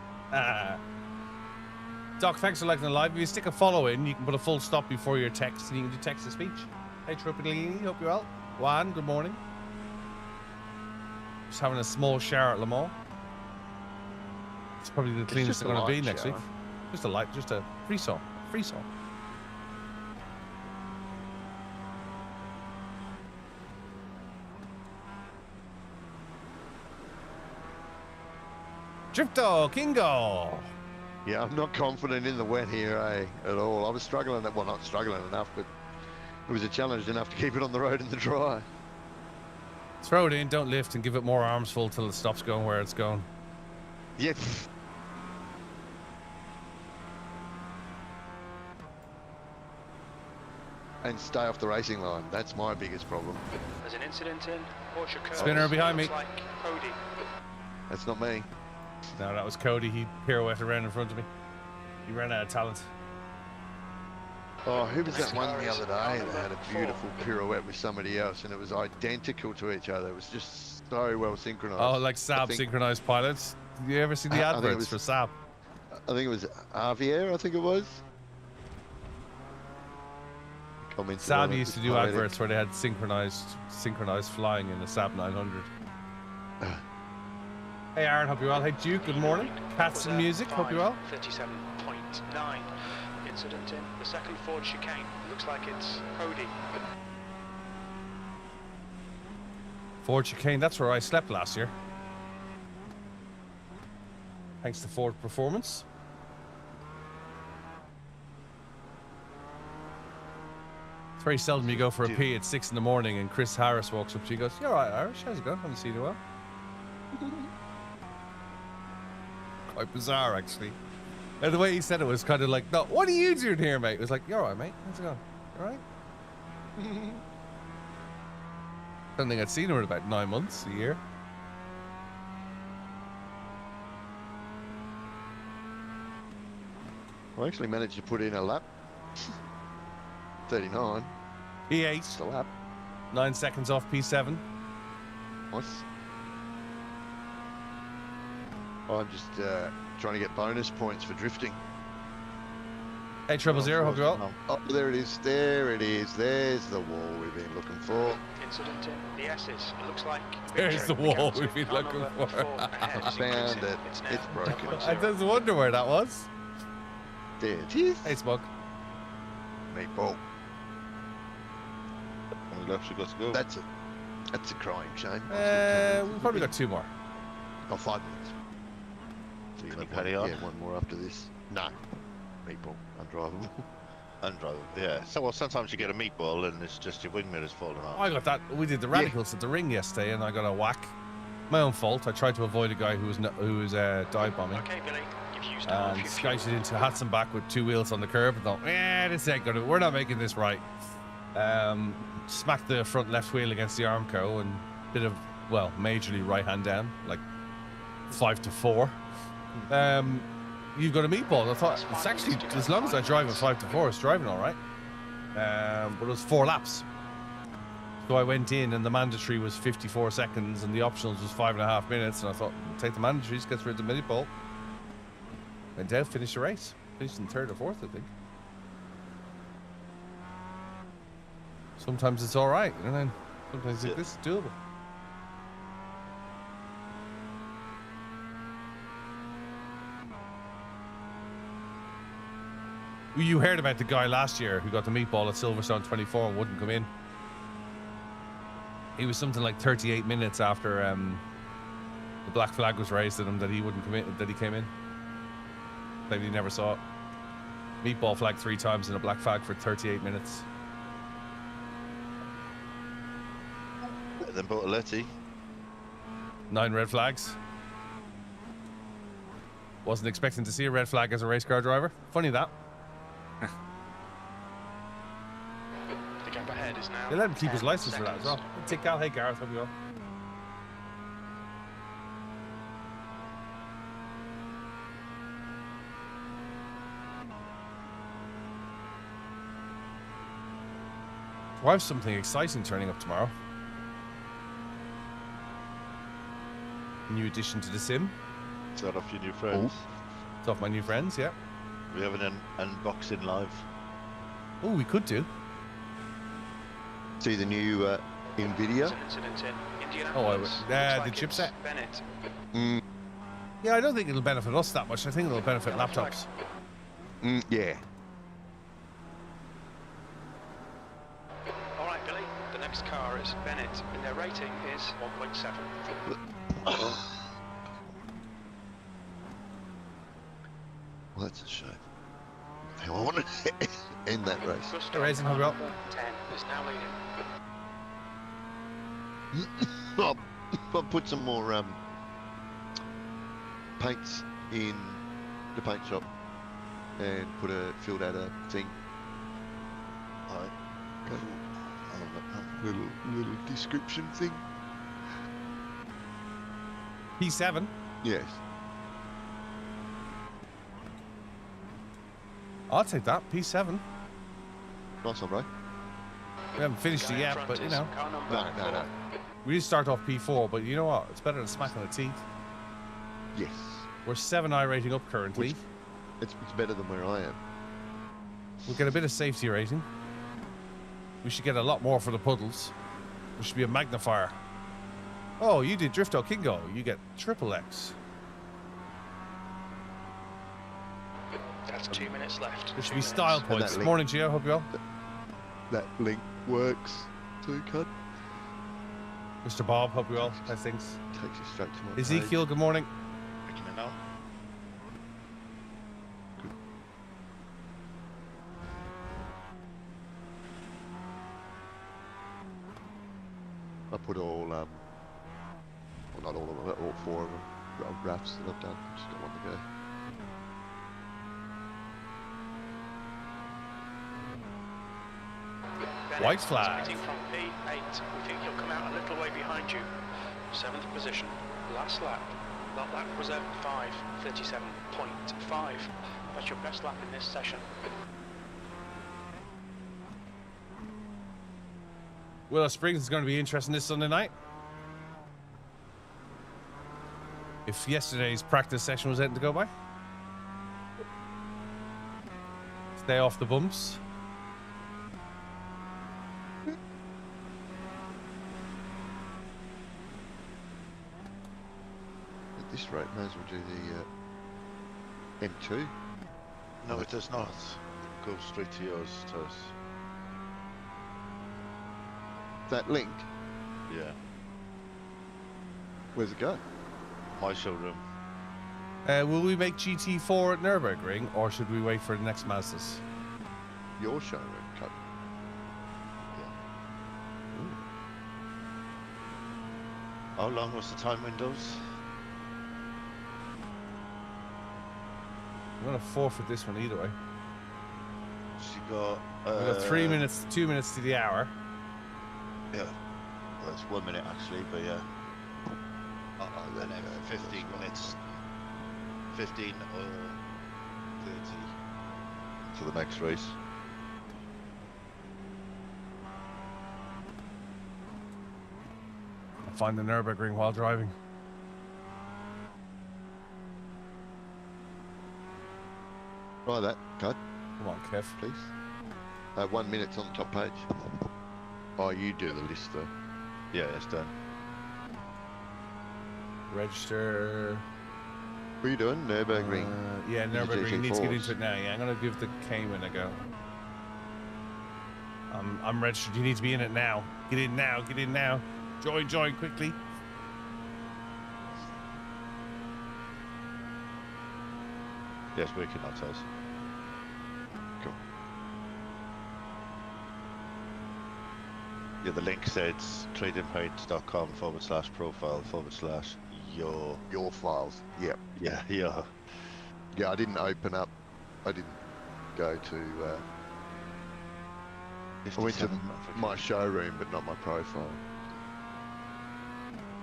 Doc, thanks for liking the live. If you stick a follow in, you can put a full stop before your text, and you can do text to speech. Hey, Trippity, hope you're well. Juan, good morning. Just having a small shower at Le Mans. It's probably the cleanest they're going to be next week. Just a free song. Drifto, Kingo. Yeah, I'm not confident in the wet here, at all. I was struggling, well, not struggling enough, but it was a challenge enough to keep it on the road in the dry. Throw it in, don't lift, and give it more arms full till it stops going where it's going. Yeah. And stay off the racing line. That's my biggest problem. There's an incident in Porsche Curves. Spinner behind me. Looks like Cody. That's not me. No, that was Cody. He pirouetted around in front of me. He ran out of talent. Oh, who was that one the other day that had a beautiful pirouette with somebody else, and it was identical to each other? It was just so well synchronized. Oh, like Saab synchronized pilots. Did you ever see the adverts for Saab? I think it was Javier, I think it was. Saab used to do adverts where they had synchronized flying in a Saab 900. Hey Aaron, hope you're well. Hey Duke, good morning. Cats and music, hope you're well. 37.9. Incident in the second Ford chicane. Looks like it's Cody. Ford chicane, that's where I slept last year. Thanks to Ford Performance. It's very seldom you go for a pee at 6 in the morning and Chris Harris walks up to you and goes, "You alright, Irish? How's it going? Haven't seen you well." Quite bizarre, actually. And the way he said it was kind of like, "No, what are you doing here, mate?" It was like, "You alright, mate? How's it going? You alright?" Don't think I'd seen him in about 9 months, a year. I actually managed to put in a lap. 39. P8. It's a lap. 9 seconds off P7. Nice. I'm just trying to get bonus points for drifting. Hey, 000, hope you're well. Oh, there it is. There it is. There's the wall we've been looking for. Incident in the S's. It looks like There's the wall we've been looking for. I found it. It's broken. I just wonder where that was. There it is. Hey, Smug. Meatball. How many laps you got to go? That's a crying shame. We've probably got 2 more. Oh, 5 minutes. So Can you carry on? Yeah, one more after this. No. Meatball. Undrivable. Undrivable, yeah. So, well, sometimes you get a meatball and it's just your wing mirror's falling off. I got that. We did the radicals at the ring yesterday, and I got a whack. My own fault. I tried to avoid a guy who was dive bombing. Okay, Billy, you've used And skited into Hudson back with 2 wheels on the curb and thought, this ain't gonna. We're not making this right. Smacked the front left wheel against the Armco and bit of, well, majorly right hand down, like 5 to 4. You've got a meatball. I thought it's actually, as long as I drive at 5 to 4, it's driving all right. But it was 4 laps. So I went in and the mandatory was 54 seconds and the optionals was 5.5 minutes. And I thought, take the mandatories, get rid of the meatball. Went out, finished the race. Finished in 3rd or 4th, I think. Sometimes it's all right, and then sometimes this is doable. You heard about the guy last year who got the meatball at Silverstone 24 and wouldn't come in. He was something like 38 minutes after the black flag was raised at him that he wouldn't come in. That he came in. Maybe he never saw it. Meatball flag 3 times and a black flag for 38 minutes. Better than Bortoletti. 9 red flags. Wasn't expecting to see a red flag as a race car driver. Funny that. The gap ahead is now. They let him keep his license for that as well. Take Cal. Hey Gareth, hope you well. I have something exciting turning up tomorrow. New addition to the sim. Is that off your new friends? It's off my new friends, yeah. We have an unboxing live. Oh, we could do. See the new NVIDIA? The chipset. Bennett. Yeah, I don't think it'll benefit us that much. I think it'll benefit laptops. Yeah. All right, Billy. The next car is Bennett, and their rating is 1.7. Well, that's a shame. I want to end that race. Iracing, how about? 10 is now leading. I'll put some more paints in the paint shop and filled out a thing. Little description thing. P7. Yes. I'll take that. P7. Nice one, bro. We haven't finished it yet, but you know. No. We did start off P4, but you know what? It's better than smacking the teeth. Yes. We're 7i rating up currently. It's better than where I am. We'll get a bit of safety rating. We should get a lot more for the puddles. We should be a magnifier. Oh, you did Drifto Kingo. You get triple X. That's 2 minutes left. There should be style points. Morning, Gio. Hope you well. That link works too, cud. Mr. Bob, hope you well. How's things? Takes you straight to my Ezekiel, good morning. Making it now. I put all, well, not all of them, all 4 of them, wraps that I've done. I've just got one to go. White flag. From P8. We think he'll come out a little way behind you. 7th position. Last lap. That lap was at 5:37.5. That's your best lap in this session. Willow Springs is going to be interesting this Sunday night. If yesterday's practice session was anything to go by. Stay off the bumps. At this rate, may as well do the M2. No, it does not. It goes straight to yours, Toast. That link, Yeah. where's it go? My showroom. Will we make GT4 at Nürburgring, or should we wait for the next Mazdas? Your showroom, cut. How long was the time windows? I'm going to forfeit this one either way. She got. We've got 3 minutes, 2 minutes to the hour. Yeah. Well, that's 1 minute actually, but yeah. And then 15 minutes. 15 or 30. To the next race. I'll find the Nürburgring while driving. Try that, cut, Come on, Kev. please. 1 minute's on the top page. Oh, you do the list though. Yeah, it's done. Register. What are you doing? Nürburgring. Yeah, Use the Nürburgring needs to get GT4s. into it now. Yeah, I'm going to give the Cayman a go. I'm registered. You need to be in it now. Get in now. Get in now. Join quickly. Yes, we can not Toast. Cool. Yeah, the link says tradingpaints.com/profile/your. Your files. Yep. Yeah, yeah. Yeah, I didn't open up. I didn't go to. I went to my showroom, but not my profile.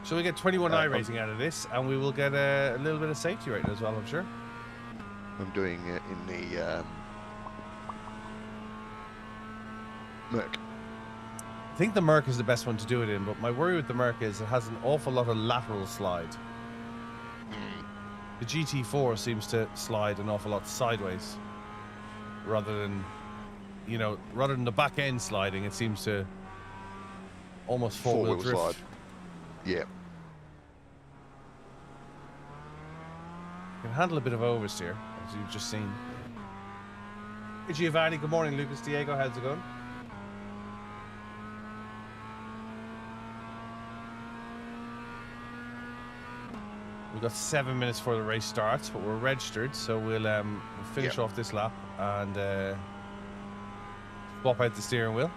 So we get 21i rating out of this, and we will get a little bit of safety rating as well, I'm sure. I'm doing it in the Merc. I think the Merc is the best one to do it in, but my worry with the Merc is it has an awful lot of lateral slide. The GT4 seems to slide an awful lot sideways, rather than, you know, rather than the back end sliding. It seems to almost four-wheel drift. Slide. Yeah. Can handle a bit of oversteer, as you've just seen. Hey Giovanni, good morning. Lucas Diego, how's it going? We've got 7 minutes before the race starts, but we're registered, so we'll finish off this lap and swap out the steering wheel.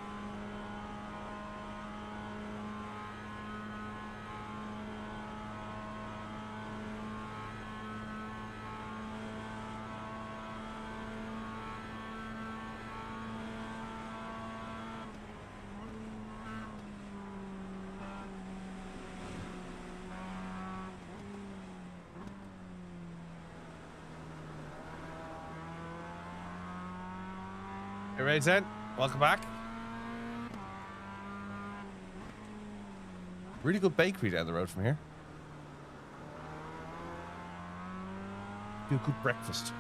Hey, Rayzen, welcome back. Really good bakery down the road from here. Do a good breakfast.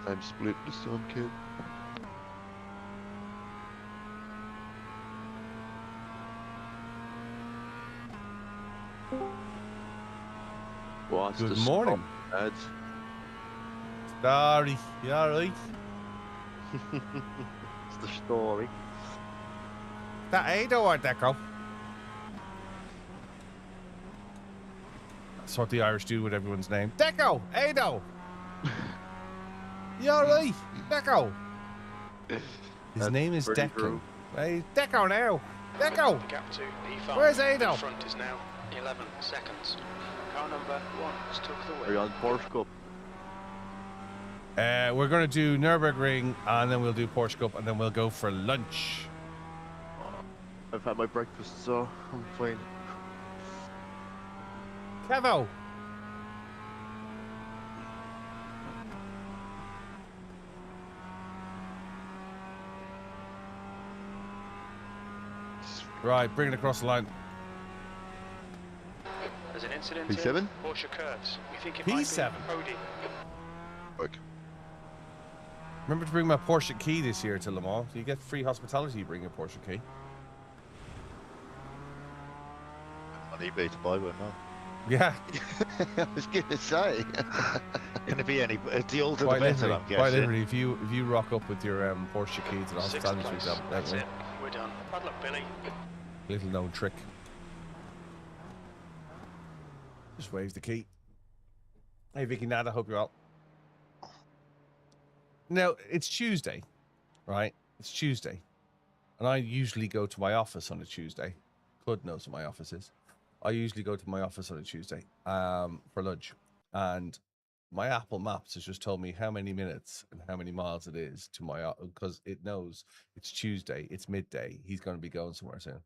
I'm split this time, kid. What's Good the morning. stop, lads? Sorry, you alright? It's the story. That Ado or Deco? That's what the Irish do with everyone's name. Deco! Ado! You alright? Deco! His That's name is pretty Declan. true. Hey, Deco now! Deco! The gap to P5. Where's Ado? In front is now 11 seconds. Car number 1 has took the Are win. you on Porsche Cup? We're going to do Nürburgring, and then we'll do Porsche Cup, and then we'll go for lunch. I've had my breakfast, so I'm fine. Kevo! Right, bring it across the line. There's an incident P7? in Porsche curves. We think it might P7? be Cody. Okay. Remember to bring my Porsche key this year to Le Mans. You get free hospitality, you bring your Porsche key. On eBay to buy one now. Yeah. I was gonna say. Can it be any? The older the Quite better, literally, I'm quite guessing. literally. If you rock up with your Porsche key to the Sixth hospitality place. suite, That's that it. We're done. Bad luck, Billy. little known trick. Just waves the key. Hey Vicky Nada, hope you're well. Now, it's Tuesday, right? It's Tuesday. And I usually go to my office on a Tuesday. Hood knows what my office is. I usually go to my office on a Tuesday for lunch. And my Apple Maps has just told me how many minutes and how many miles it is to my, because it knows it's Tuesday, it's midday. He's going to be going somewhere soon.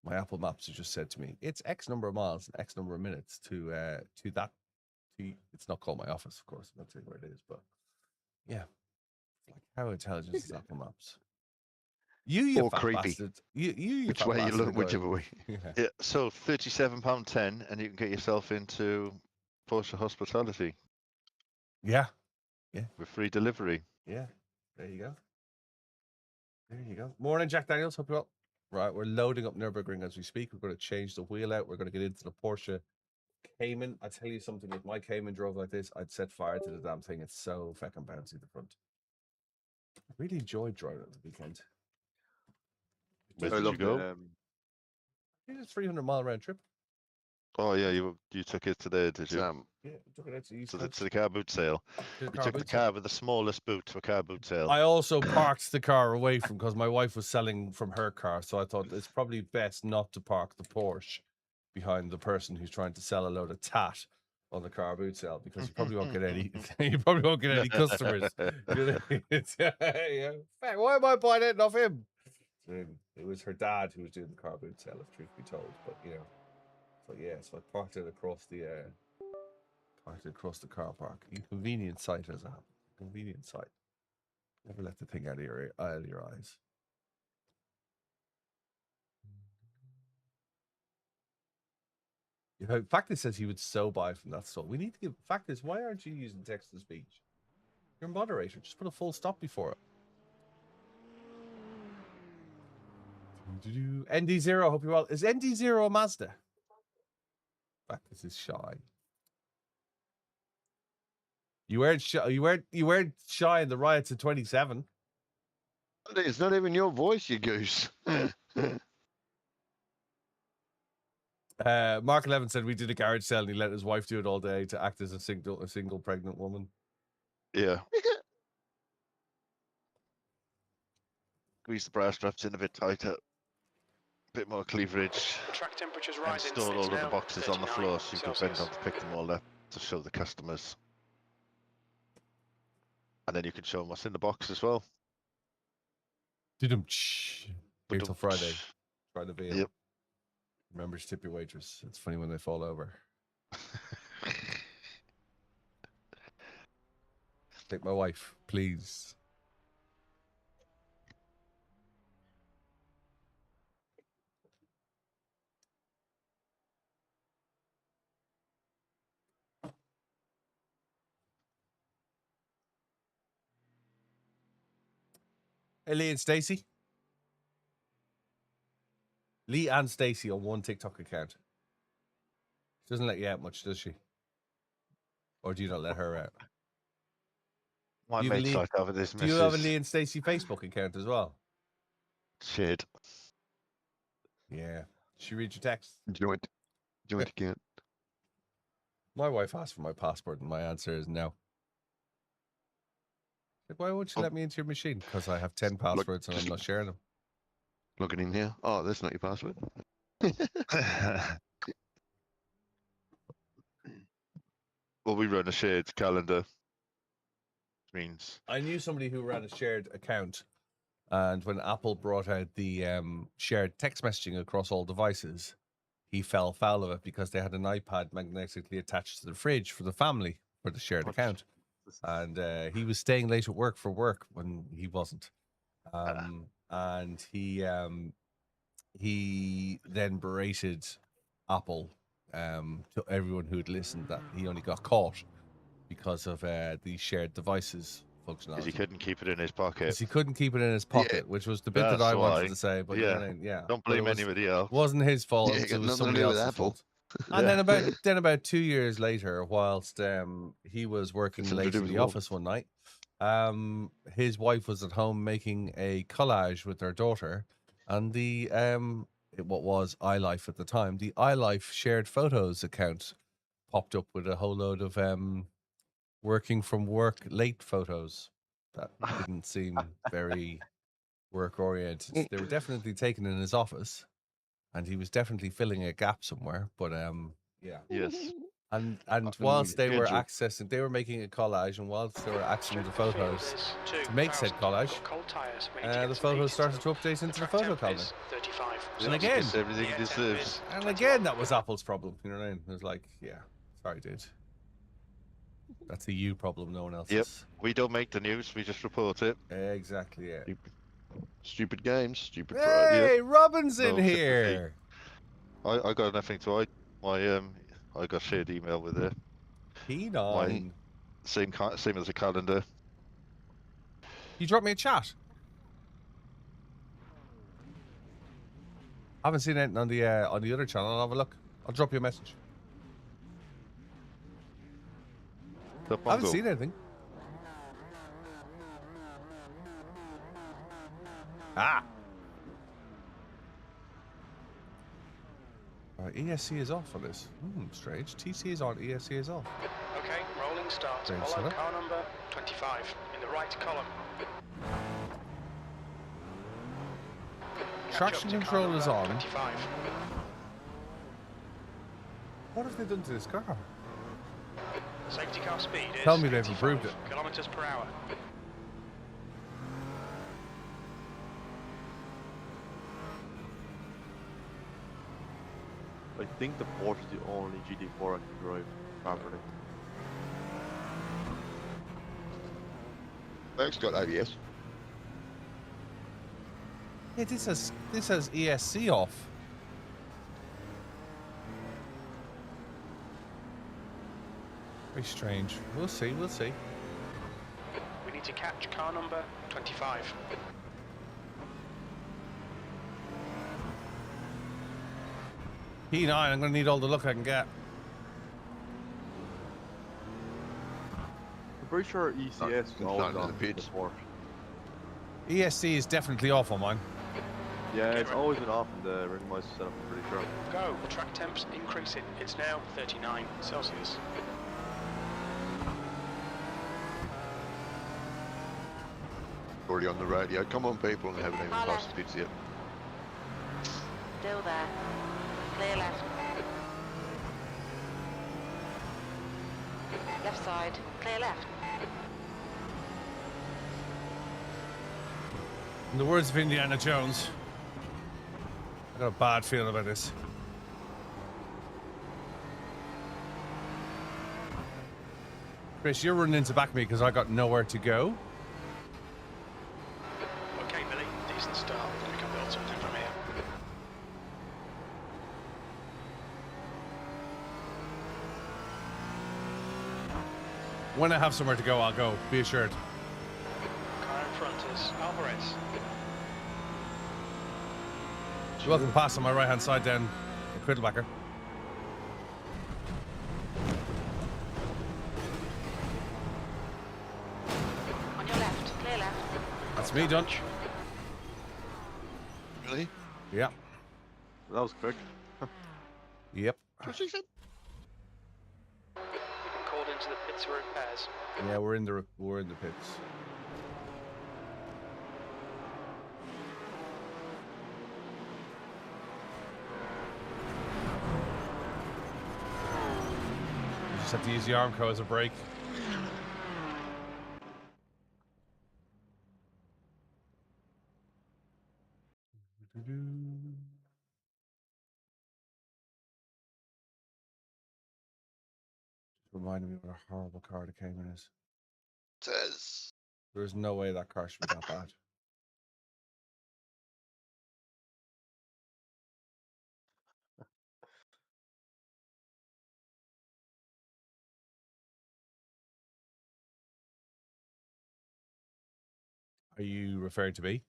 My Apple Maps has just said to me, it's X number of miles and X number of minutes to that. It's not called my office, of course. I'm not saying where it is, but yeah. Like, how intelligent is Apple Maps? You Or fat creepy. bastard. You Which fat way you bastard look, are going. whichever way. Yeah. Yeah, so £37.10, and you can get yourself into Porsche hospitality Yeah. with free delivery. Yeah. There you go. There you go. Morning, Jack Daniels. Hope you're well. Right, we're loading up Nürburgring as we speak. We're going to change the wheel out. We're going to get into the Porsche Cayman. I tell you something, if my Cayman drove like this, I'd set fire to the damn thing. It's so fucking bouncy, the front. I really enjoyed driving at the weekend. Where I did you love go? the, It's a 300-mile round trip. Oh yeah, you took it to the, did you? Yeah, we took it out to the East To the, Coast. to the car boot sale. To the You car took the boot sale. car with the smallest boot to a car boot sale. I also parked the car away from, because my wife was selling from her car, so I thought it's probably best not to park the Porsche behind the person who's trying to sell a load of tat on the car boot sale, because you probably won't get any. You probably won't get any customers. Yeah. Why am I buying it off him? It was her dad who was doing the car boot sale, if truth be told. But you know, so yeah, so I parked it across the car park. Inconvenient sight as a convenient sight. Never let the thing out of your eyes. Factus says he would so buy from that store. We need to give Factus. Why aren't you using text to speech? You're a moderator. Just put a full stop before it. ND0. Hope you're well. Is ND0 a Mazda? Factus is shy. You weren't shy. You weren't shy in the riots of 27. It's not even your voice, you goose. Mark 11 said we did a garage sale and he let his wife do it all day to act as a single pregnant woman. Yeah. Squeeze the bra straps in a bit tighter. A bit more cleavage. Track temperatures And rising. store all of the now boxes on the 39 floor so you can bend Celsius. down to pick them all up to show the customers. And then you can show them what's in the box as well. Did here till Friday. Try the veal. Yep. Remember to tip your waitress. It's funny when they fall over. Take my wife, please. Hey, Lee and Stacy. Lee and Stacy on one TikTok account. She doesn't let you out much, does she? Or do you not let her out? My mate's like over this Do you have a Lee and Stacy Facebook account as well? Shit. Yeah. She read your text. Joint account. My wife asked for my passport and my answer is no. Like, why won't you let me into your machine? Because I have 10 passwords and I'm not sharing them. Logging in here. Oh, that's not your password. Well, we run a shared calendar. Which means I knew somebody who ran a shared account, and when Apple brought out the shared text messaging across all devices, he fell foul of it because they had an iPad magnetically attached to the fridge for the family for the shared account. And he was staying late at work for work when he wasn't. And he then berated Apple to everyone who had listened that he only got caught because of the shared devices functionality. because he couldn't keep it in his pocket. Because he couldn't keep it in his pocket, which was the bit that I wanted to say. But yeah, don't blame anybody else. It wasn't his fault. Yeah, It was somebody else's fault. And then about 2 years later, whilst he was working late in the office one night, his wife was at home making a collage with their daughter, and the what was iLife at the time, the iLife shared photos account popped up with a whole load of working from work late photos that didn't seem very work oriented. They were definitely taken in his office, and he was definitely filling a gap somewhere. But yeah, yes. And whilst they were accessing, they were making a collage, and whilst they were accessing the photos to make said collage, the photos started to update into the photo calendar. And again, everything he deserves. And again, that was Apple's problem. You know what I mean? It was like, yeah, sorry, dude. That's a you problem, no one else's. Yep. We don't make the news, we just report it. Exactly, yeah. Stupid games, stupid Hey, pride. Yep. Robin's in here. I got nothing to hide. I got shared email with it. Keen on. Same as a calendar. You dropped me a chat. I haven't seen anything on the other channel. I'll have a look. I'll drop you a message. I haven't seen anything. Ah. ESC is off on this. Strange. TC is on, ESC is off. Okay, rolling start. Follow car number 25 in the right column. Traction control is on. 25. What have they done to this car? Safety car speed is Tell me they've improved it. kilometers per hour. I think the Porsche is the only GT4 I can drive properly. It's got ABS. Yeah, this has ESC off. Very strange. We'll see, we'll see. We need to catch car number 25. P9, I'm going to need all the luck I can get. I'm pretty sure ECS is always on the port. ESC is definitely off on mine. Yeah, it's always been off in the randomizer setup, I'm pretty sure. Go. The track temp's increasing. It's now 39 Celsius. Already on the radio. Come on, people, and they haven't even passed the pits yet. Still there. Clear left. Left side. Clear left. In the words of Indiana Jones, I got a bad feeling about this. Chris, you're running into back of me because I got nowhere to go. Okay, Billy. Decent start. We can build something from here. When I have somewhere to go, I'll go. Be assured. Car in front is Alvarez. You're welcome to pass on my right-hand side down the Quiddlebacker. On your left. Clear left. That's me done. Really? Yeah. That was quick. Yep. What she said? We've been called into the pits for repairs. Yeah, we're in the pits. You just have to use the Armco as a brake. Reminding me what a horrible car the Cayman is. Says. There's no way that car should be that bad. Are you referring to me?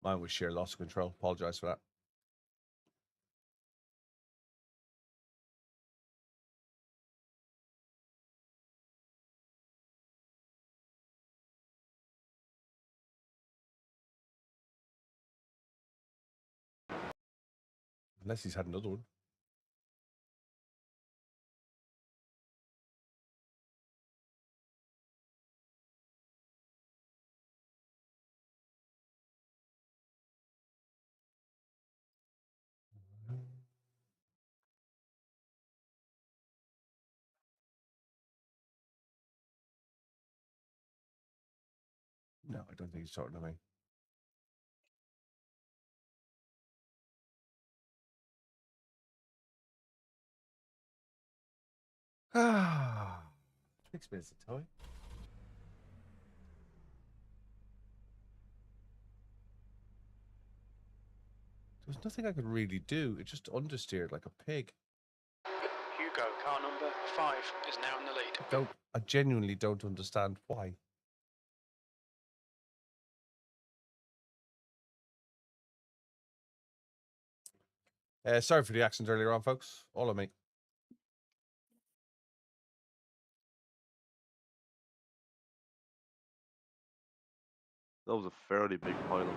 Mine was sheer loss of control. Apologize for that. Unless he's had another one. No, I don't think he's talking to me. Ah, 6 minutes of toy. There was nothing I could really do. It just understeered like a pig. Hugo, car number 5 is now in the lead. I genuinely don't understand why. Sorry for the accent earlier on, folks. All on me. That was a fairly big pile.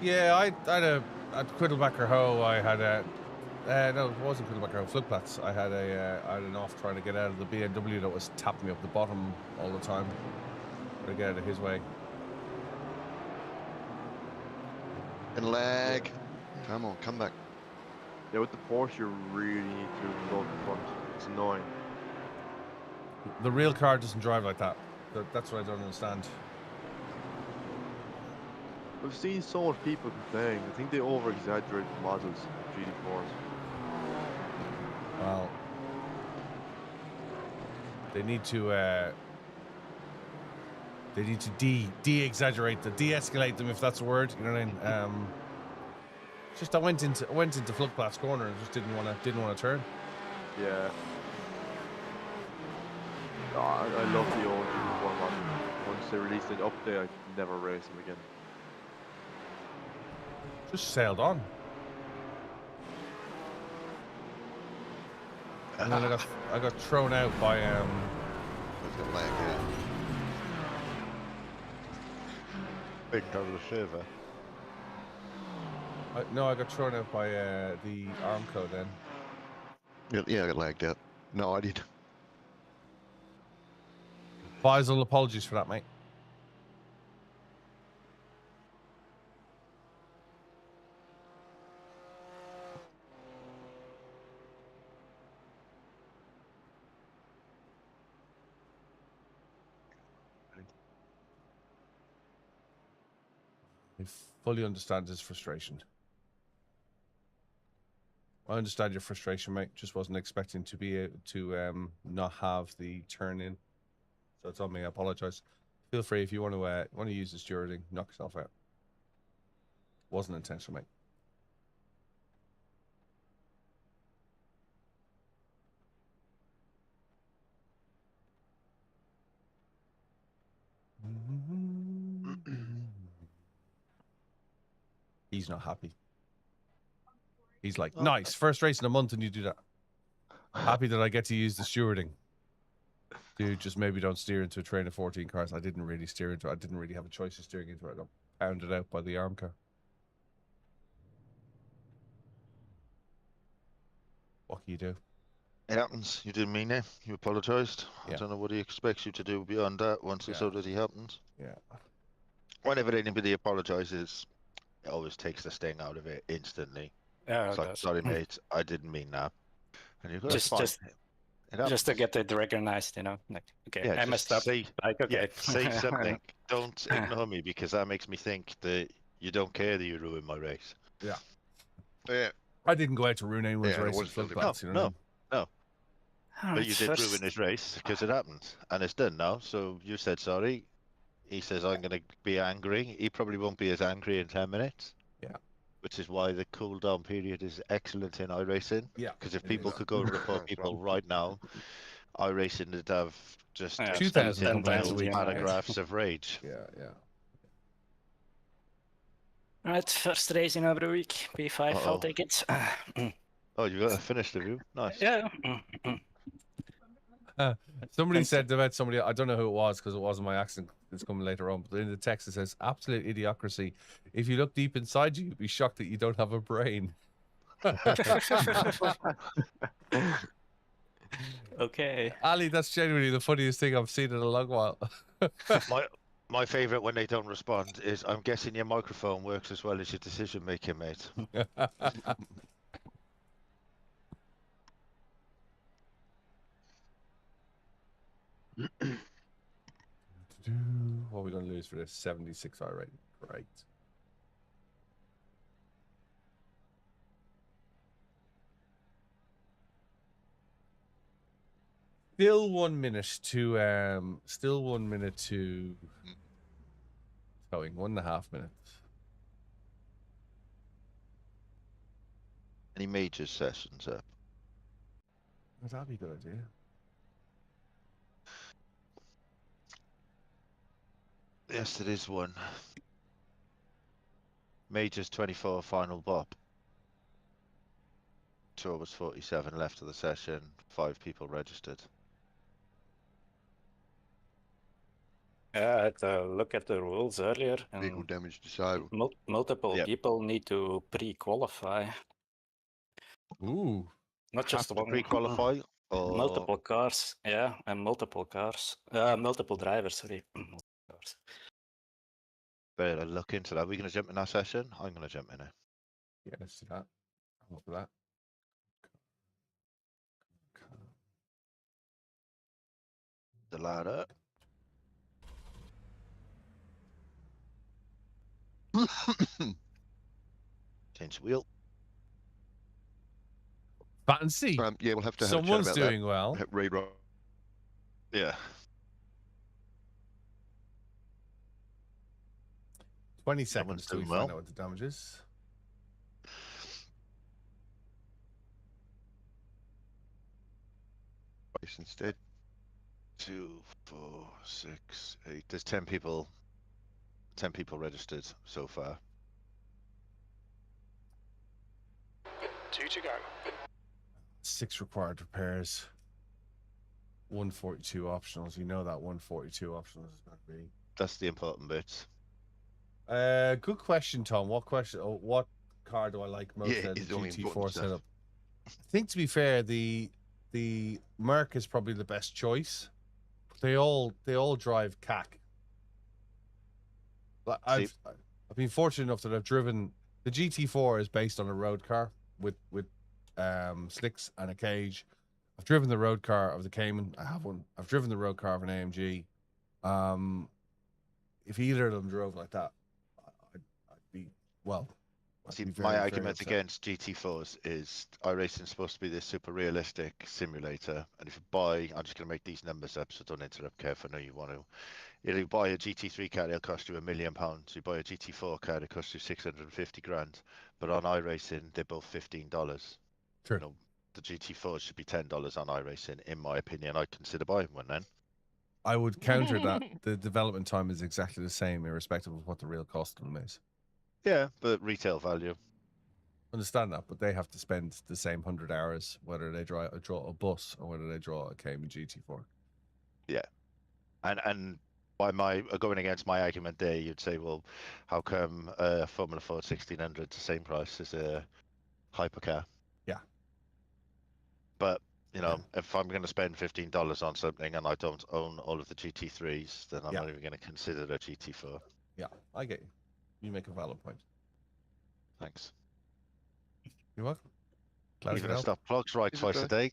Yeah, I had a Quiddlebacker hoe. I had a no, it wasn't Quiddlebacker hoe. Flugplatz. I had an off trying to get out of the BMW that was tapping me up the bottom all the time. Trying to get out of his way. And lag. Come on, come back. Yeah, with the Porsche, you really need to go to the front. It's annoying. The real car doesn't drive like that. That's what I don't understand. I've seen so much people complaining. I think they over-exaggerate the models of GT4s. Well, they need to They need to de-exaggerate them, de-escalate them, if that's a word. You know what I mean? Just I went into Floodplatt's corner and just didn't want to turn. Yeah. Oh, I love the old GT4 model. Once they released an update, I'd never race them again. Just sailed on. And then I got thrown out by With the leg, yeah. Big out of the server. I got thrown out by the Armco then. Yeah, I got lagged out. No, I did. Faisal, apologies for that, mate. I fully understand his frustration. I understand your frustration, mate. Just wasn't expecting to be able to not have the turn in. So it's on me. I apologize. Feel free if you want to use the stewarding, knock yourself out. Wasn't intentional, mate. He's not happy. He's like, nice, first race in a month and you do that. Happy that I get to use the stewarding. Dude, just maybe don't steer into a train of 14 cars. I didn't really steer into it. I didn't really have a choice of steering into it. I got pounded out by the arm car. What can you do? It happens. You didn't mean it. You apologised. Yeah. I don't know what he expects you to do beyond that once it's already happened. Yeah. Whenever anybody apologises, it always takes the sting out of it instantly. Yeah, it's it like, does. sorry, mate, I didn't mean that. And you go, Just to get it recognized, you know. Like, okay, yeah, I messed up. Say, like, okay. yeah, say something. Don't ignore me because that makes me think that you don't care that you ruined my race. Yeah. Yeah. I didn't go out to ruin anyone's race at Floodplatt, you know. No. But you did ruin his race because it happened. And it's done now. So you said sorry. He says, I'm going to be angry. He probably won't be as angry in 10 minutes. Yeah. Which is why the cool down period is excellent in iRacing. Yeah. Because if people could go report people right now, iRacing would have just 2,000 complaints a week. paragraphs of rage. Yeah, yeah. Right, first race in every week. P5, I'll take it. Oh, you finished the review? Nice. Yeah. Somebody said about somebody, I don't know who it was because it wasn't my accent, it's coming later on, but in the text it says, absolute idiocracy. If you look deep inside you, you'd be shocked that you don't have a brain. Okay. Ali, that's genuinely the funniest thing I've seen in a long while. My favourite when they don't respond is, I'm guessing your microphone works as well as your decision making, mate. What are we going to lose for this? 76 I rating. Great. Still 1 minute to towing. 1.5 minutes. Any major sessions up? That'd be a good idea. Yes, it is one. Majors 24, final bop. 2 hours 47 left of the session. 5 people registered. Yeah, I had to look at the rules earlier. Vehicle And damage disabled. multiple people need to pre-qualify. Ooh. Not just Have to one. pre-qualify? Or... Multiple cars, yeah, and multiple cars. Multiple drivers, sorry. Multiple cars. Better look into that. Are we going to jump in our session? I'm going to jump in it. Yeah, let's do that. I'm up for that. The ladder. Change the wheel. Fancy. Yeah, we'll have to have Someone's a chat about doing that. well. Rewrite. Yeah. 20 seconds till we doing find well. out what the damage is. Twice instead. 2, 4, 6, 8. There's 10 people. 10 people registered so far. 2 to go. 6 required repairs. 142 optionals. You know that 142 optionals is going to be. That's the important bits. Good question, Tom. What car do I like most out of the GT4 setup? I think, to be fair, the Merc is probably the best choice. They all drive CAC. I've been fortunate enough that I've driven the GT4 is based on a road car with slicks and a cage. I've driven the road car of the Cayman. I have one. I've driven the road car of an AMG. If either of them drove like that, I'd be well. See, my argument against GT4s is iRacing is supposed to be this super realistic simulator, and if you buy, I'm just going to make these numbers up, so don't interrupt, Kev. I know you want to. If you buy a GT3 car, it'll cost you £1 million. You buy a GT4 car, it costs you 650 grand. But on iRacing, they're both $15. True. You know, the GT4 should be $10 on iRacing, in my opinion. I'd consider buying one then. I would counter that the development time is exactly the same, irrespective of what the real cost of them is. Yeah, but retail value. Understand that, but they have to spend the same 100 hours, whether they draw a bus or whether they draw a Cayman GT4. Yeah, and by going against my argument there, you'd say, well, how come a Formula Ford 1600 the same price as a hypercar? Yeah. But you know, if I'm going to spend $15 on something and I don't own all of the GT3s, then I'm not even going to consider a GT4. Yeah, I get you. You make a valid point. Thanks. You're welcome. Glad Even a stop clock's right twice a day.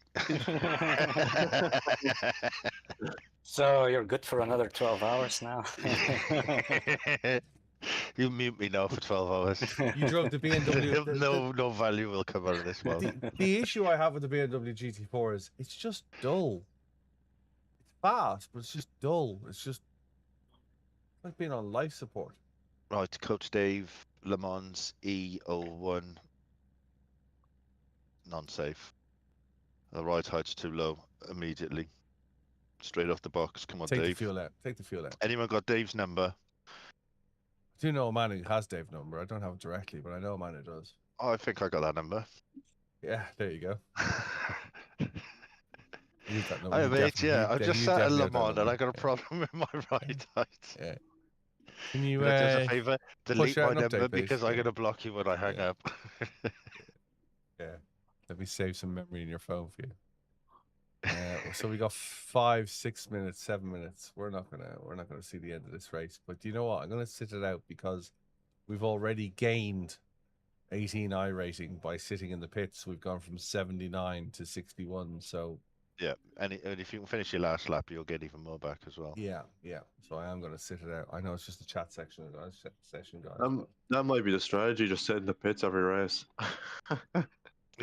So you're good for another 12 hours now. You mute me now for 12 hours. You drove the BMW. No value will come out of this one. The issue I have with the BMW GT4 is it's just dull. It's fast, but it's just dull. It's just like being on life support. Right, Coach Dave, Le Mans E01. Non-safe. The ride height's too low immediately. Straight off the box. Come on, Take Dave. the fuel out. Take the fuel out. Anyone got Dave's number? I do know a man who has Dave's number. I don't have it directly, but I know a man who does. Oh, I think I got that number. Yeah, there you go. Use that number. Hi, mate. Yeah, I just sat at Le Mans and I got a problem with my ride height. Yeah. Can you do us a favour? Delete my number update, because I'm going to block you when I hang up. Yeah. Let me save some memory in your phone for you. So we got 5, 6 minutes, 7 minutes. We're not gonna see the end of this race. But do you know what? I'm gonna sit it out because we've already gained 18 iRacing by sitting in the pits. We've gone from 79 to 61. So yeah, and if you can finish your last lap, you'll get even more back as well. Yeah. So I am gonna sit it out. I know it's just a chat section, guys. That might be the strategy. Just sit in the pits every race.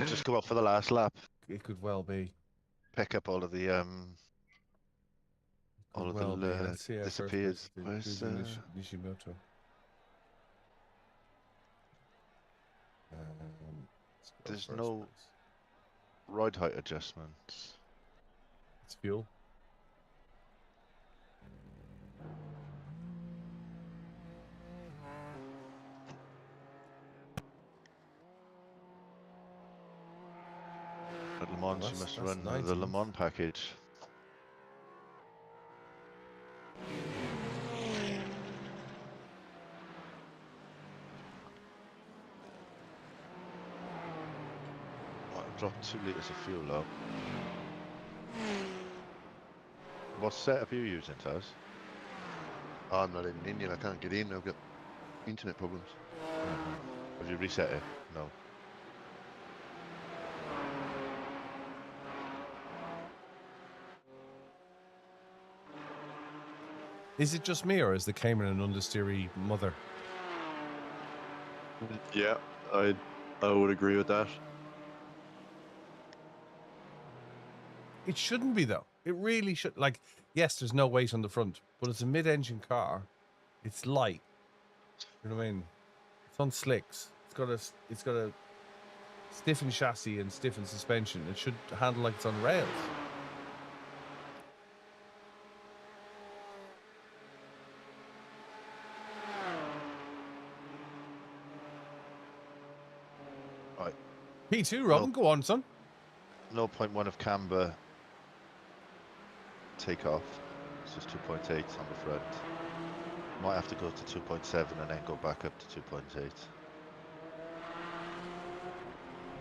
Just go up for the last lap. It could well be. Pick up all of the disappears. Where's Nishimoto? There's no ride height adjustments. It's fuel. At Le Mans, you must run the Le Mans package. I've dropped 2 litres of fuel out. What setup are you using, Taz? I'm not in Indian. I can't get in. I've got internet problems. Have you reset it? No. Is it just me, or is the Cayman an understeery mother? Yeah, I would agree with that. It shouldn't be, though. It really should. Like, yes, there's no weight on the front, but it's a mid-engine car. It's light. You know what I mean? It's on slicks. It's got a stiffened chassis and stiffened suspension. It should handle like it's on rails. Right. P2, Robin, go on, son. 0.1 of camber. Take off. It's just 2.8 on the front. Might have to go to 2.7 and then go back up to 2.8.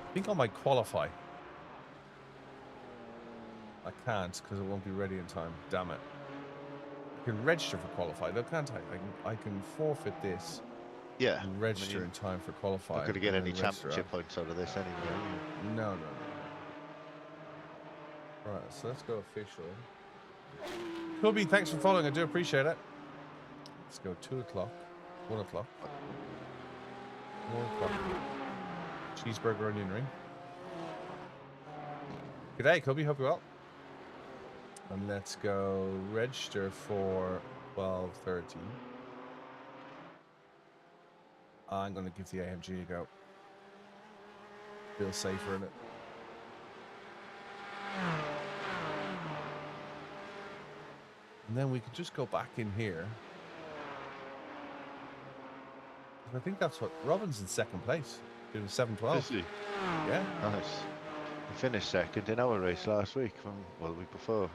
I think I might qualify. I can't because it won't be ready in time. Damn it. I can register for qualify though, can't I? I can forfeit this. Yeah. And register in time for qualify. Not going to get any championship points out of this anyway. No. Right, so let's go official. Cubby, thanks for following. I do appreciate it. Let's go 2 o'clock, 1 o'clock, 1 o'clock. Cheeseburger onion ring. G'day, Cubby. Hope you're well. And let's go register for 12:30. I'm going to give the AMG a go. Feel safer in it. And then we could just go back in here. I think that's what Robin's in second place. Doing 7:12. Is he? Yeah. Nice. He finished second in our race last week, the week before.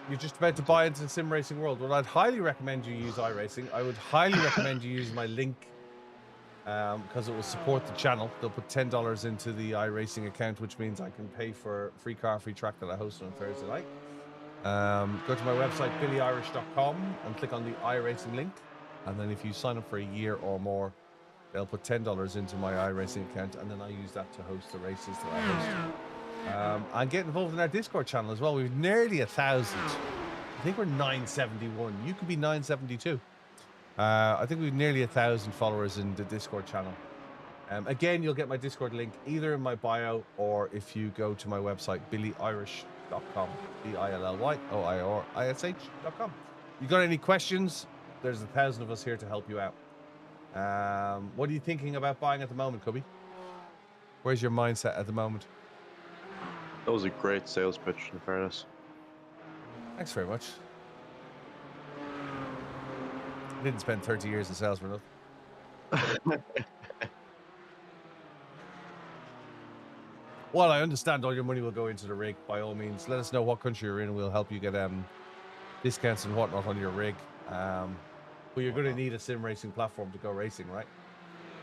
You're just about to buy into the sim racing world. Well, I'd highly recommend you use iRacing. I would highly recommend you use my link because it will support the channel. They'll put $10 into the iRacing account, which means I can pay for free car, free track that I host on Thursday night. Go to my website, BillyOirish.com, and click on the iRacing link. And then if you sign up for a year or more, they'll put $10 into my iRacing account, and then I use that to host the races that I host. And get involved in our Discord channel as well. We've nearly 1,000. I think we're 971. You could be 972. I think we've nearly 1,000 followers in the Discord channel. Again, you'll get my Discord link either in my bio or if you go to my website, BillyOirish.com. BillyOirish.com. You got any questions? There's 1,000 of us here to help you out. What are you thinking about buying at the moment, Cubby? Where's your mindset at the moment? That was a great sales pitch, in fairness. Thanks very much. I didn't spend 30 years in sales for nothing. Well, I understand all your money will go into the rig. By all means, let us know what country you're in and we'll help you get discounts and whatnot on your rig. But you're going to need a sim racing platform to go racing, right?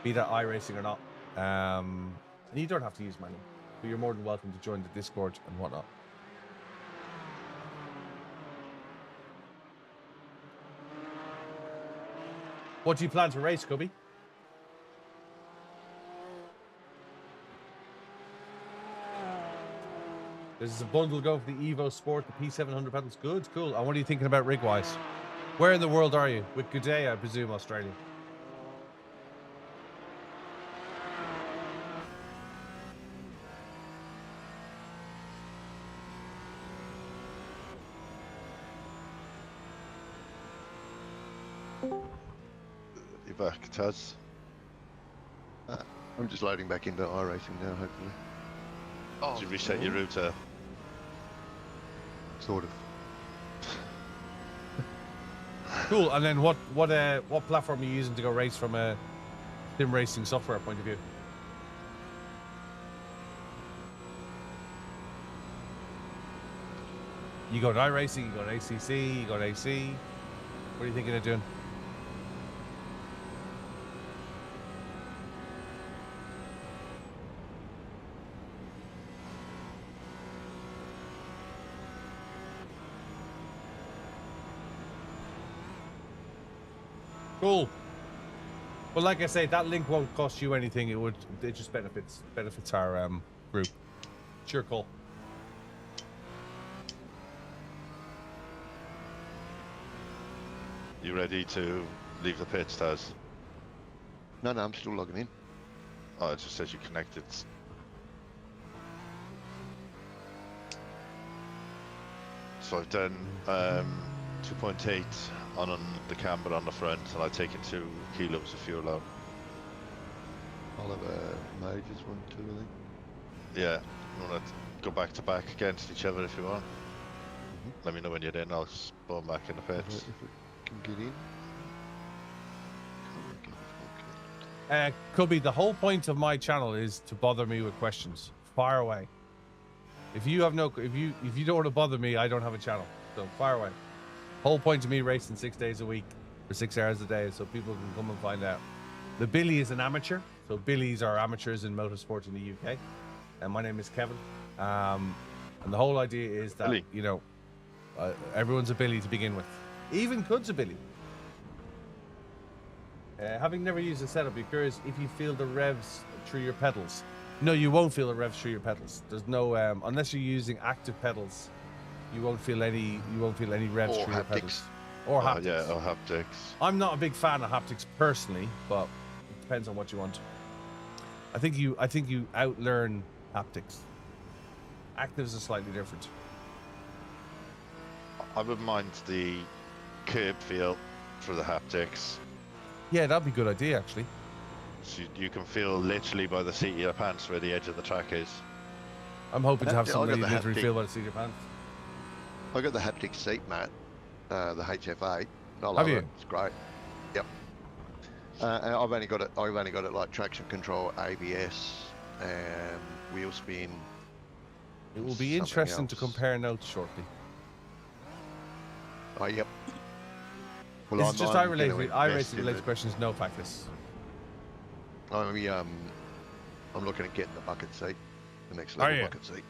Be that iRacing or not. And you don't have to use money, but you're more than welcome to join the Discord and whatnot. What do you plan to race, Cubby? There's a bundle going for the Evo Sport, the P700 pedals. Good, cool. And what are you thinking about rig-wise? Where in the world are you? With Good Day, I presume, Australia. You're back, Taz. I'm just loading back into iRacing now, hopefully. Oh, did you reset your router? Sort of. Cool. And then what platform are you using to go race from a sim racing software point of view? You got iRacing, you got ACC, you got AC. What are you thinking of doing? Cool. Well, like I say, that link won't cost you anything. It just benefits our group. Sure, cool. You ready to leave the pits, Taz? No, I'm still logging in. Oh, it just says you connected. So I've done 2.8 on the camber on the front, and I've taken 2 kilos of fuel out. I'll have a majors one too, I think. Yeah, you want to go back to back against each other if you want. Let me know when you're in. I'll spawn back in the pits. If it can get in. Okay. Cubby, the whole point of my channel is to bother me with questions. Fire away. If you don't want to bother me, I don't have a channel. So fire away. Whole point of me racing 6 days a week for 6 hours a day, so people can come and find out. The Billy is an amateur, so Billies are amateurs in motorsport in the UK. And my name is Kevin. And the whole idea is that Billy. you know, everyone's a Billy to begin with. Even Cud's a Billy. Having never used a setup, you're curious if you feel the revs through your pedals. No, you won't feel the revs through your pedals. There's no unless you're using active pedals, you won't feel any revs Or through your haptics. pedals. Or haptics. Yeah, or haptics. I'm not a big fan of haptics personally, but it depends on what you want. I think you outlearn haptics. Actives are slightly different. I wouldn't mind the curb feel for the haptics. Yeah, that'd be a good idea actually. So you can feel literally by the seat of your pants where the edge of the track is. I'm hoping to have I got somebody the literally haptic. feel by the seat of your pants. I got the haptic seat mat, the HF8. I love Have you? it. It's great. Yep. And I've only got it like traction control, ABS, wheel spin. It will be something interesting to else. compare notes shortly. Oh, yep. Well, It's just I'm iRacing gonna invest in related it. questions, no practice. I'm looking at getting the bucket seat, the next Are level you? bucket seat,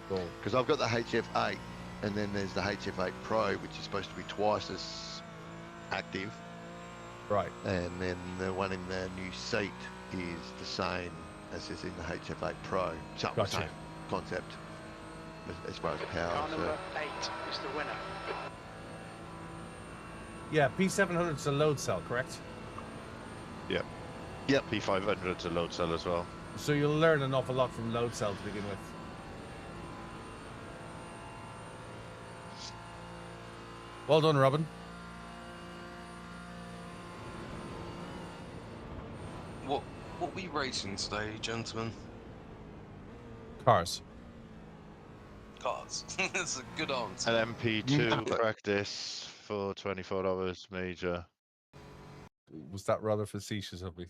Cool. because I've got the HF8, and then there's the HF8 Pro, which is supposed to be twice as active, Right. and then the one in the new seat is the same as is in the HF8 Pro. So Gotcha. same concept as far as power. Car So. number 8 is the winner. Yeah, P700 is a load cell, correct? Yep. P500's a load cell as well. So you'll learn an awful lot from load cell to begin with. Well done, Robin. What we racing today, gentlemen? Cars. Cars. That's a good answer. An MP2 practice for 24 hours major. Was that rather facetious of me?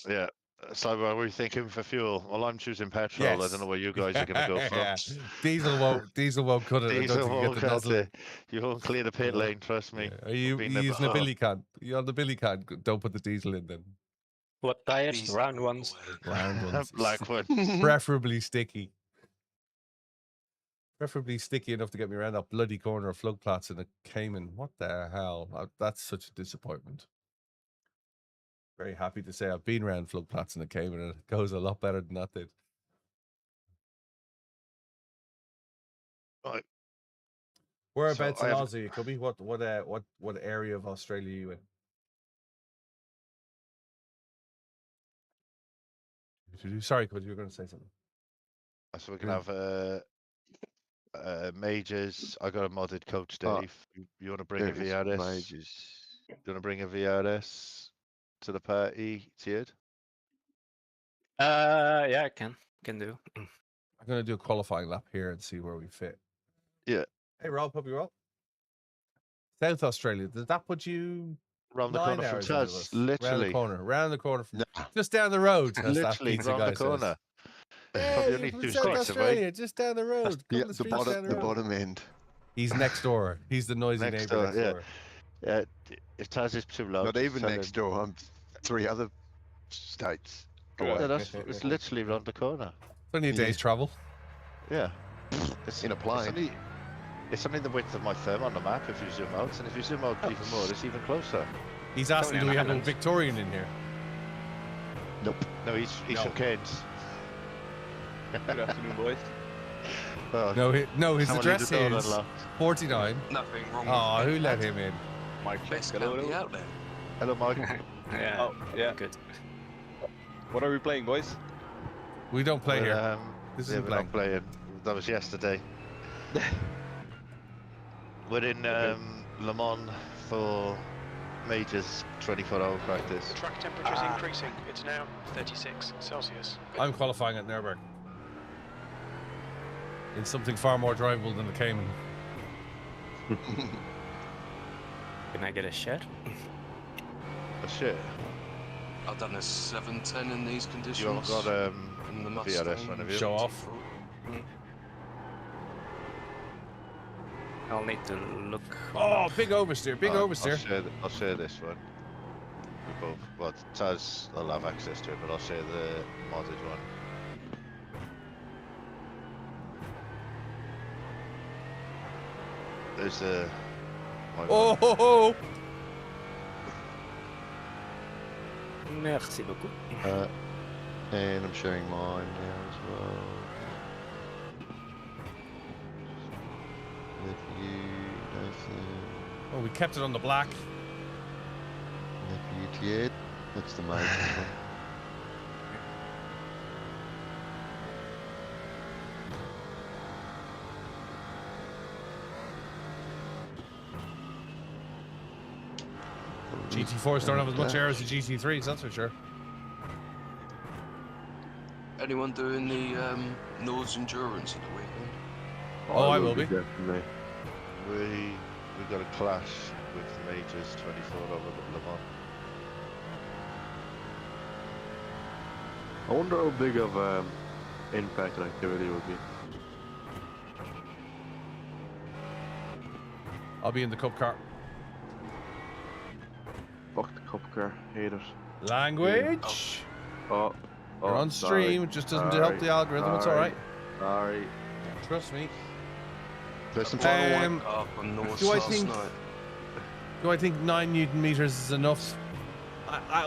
Yeah. So what were you thinking for fuel? Well, I'm choosing petrol. I Yes. don't know where you guys are going to go for. Yeah. Diesel won't cut it. I don't Diesel think you won't get the cut nozzle. it. You won't clear the pit lane, trust me. Yeah. Are you Been there using a before. billy can? You on the billy can? Don't put the diesel in then. What tires? Please. Round ones. Round ones. Black one. Preferably sticky. Preferably sticky enough to get me around that bloody corner of Floodplatz in a Cayman. What the hell? That's such a disappointment. Very happy to say I've been around Floodplatz in a Cayman and it goes a lot better than that did. Right. Whereabouts So in I have- Aussie, it could be? What area of Australia are you in? Sorry, Cody, you were going to say something. So we can have majors. I got a modded coach, Oh, Dave. You want to bring a There it is, VRS? majors. You want to bring a VRS to the party, tiered? Yeah, I can do. I'm going to do a qualifying lap here and see where we fit. Yeah. Hey, Rob, hope you're well. South Australia, does that put you Round the 9 corner from hours ahead of Taz, us? literally. Round the corner from Nah. just down the road. As that Literally pizza round guy the corner. Says. Probably Hey, only from 2 South streets Australia, away. just down the road. Yeah, Couple of streets down the the road. bottom end. He's next door. He's the noisy Next neighbor door, next yeah. door. If Taz is too loud, Not just even tell next him. door. I'm 3 other states Yeah, away. it's literally round the corner. It's only a day's travel. Yeah. It's In a plane. It's only the width of my thumb on the map if you zoom out, and if you zoom out even more, it's even closer. He's asking, do we have a Victorian in here? Nope. No, he's No. from Cairns. Good afternoon, boys. Oh, No, his someone address leave the door is unlocked. 49. Nothing wrong Oh, with who let him in? Mike, Best hello, company hello. out there. Hello, Mike. Yeah. Oh, yeah. Good. What are we playing, boys? We don't play here. This This is isn't we're not playing. That was yesterday. We're in Le Mans for Majors 24-hour practice. The track temperature is increasing. It's now 36 Celsius. I'm qualifying at Nürburgring. In something far more drivable than the Cayman. Can I get a share? A shit. I've done a 710 in these conditions. You haven't got in the VRS Mustang. one, have you? Show off. I'll need to look. Oh, big oversteer, big oversteer. I'll share this one. We both. Well, Taz will have access to it, but I'll share the modded one. There's the. Oh ho ho! Merci beaucoup. And I'm sharing mine now as well. With you, Nathan. Oh, we kept it on the black. With you, Jed. That's the major one. GT4s don't have as much air as the GT3s, that's for sure. Anyone doing the Nords Endurance at the weekend? Oh, I will be. Definitely. We got a clash with Majors 24 over at Le Mans. I wonder how big of impact and activity would be. I'll be in the cup car. Fuck the cup car, hate it. Language. Oh, You're on stream. It just doesn't help the algorithm. It's all right. Sorry. Trust me. There's some final one. Up on North do I last think- night. Do I think 9 Newton meters is enough?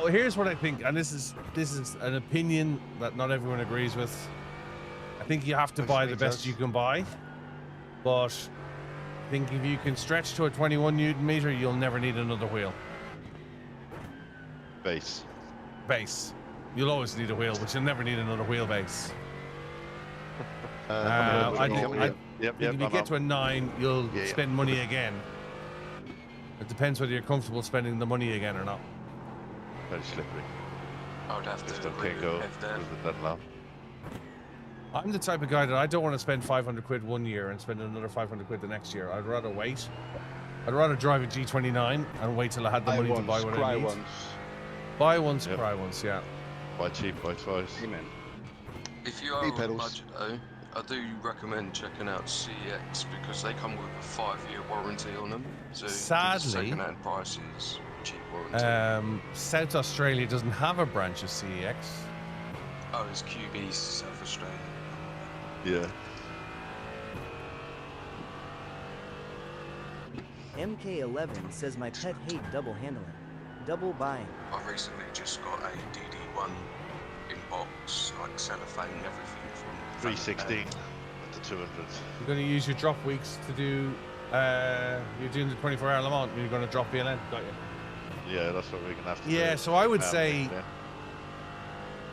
Here's what I think, and this is an opinion that not everyone agrees with. I think you have to buy the best you can buy, but I think if you can stretch to a 21 Newton meter, you'll never need another wheel. Base. Base. You'll always need a wheel, but you'll never need another wheelbase. I think if you get to a 9, you'll spend money again. It depends whether you're comfortable spending the money again or not. Very slippery. I would have Just to don't agree can't with go Kev there. with that long. I'm the type of guy that I don't want to spend 500 quid one year and spend another 500 quid the next year. I'd rather wait. I'd rather drive a G29 and wait till I had the money to buy what I need. Buy once, cry once, yeah. Buy cheap, buy twice. Amen. If you are on a pedals. budget though, I do recommend checking out CX because they come with a 5-year warranty on them. So Sadly, second-hand prices, cheap warranty. South Australia doesn't have a branch of CEX. Oh, it's QB's South Australia. Yeah. MK11 says my pet hate double handling. Double buying. I recently just got a DD1 in box, like cellophane, everything from 316 to 200. You're going to use your drop weeks to do. You're doing the 24-hour Le Mans. You're going to drop BLN. Got you. Yeah, that's what we're gonna have to do. Yeah, so I would say, yeah.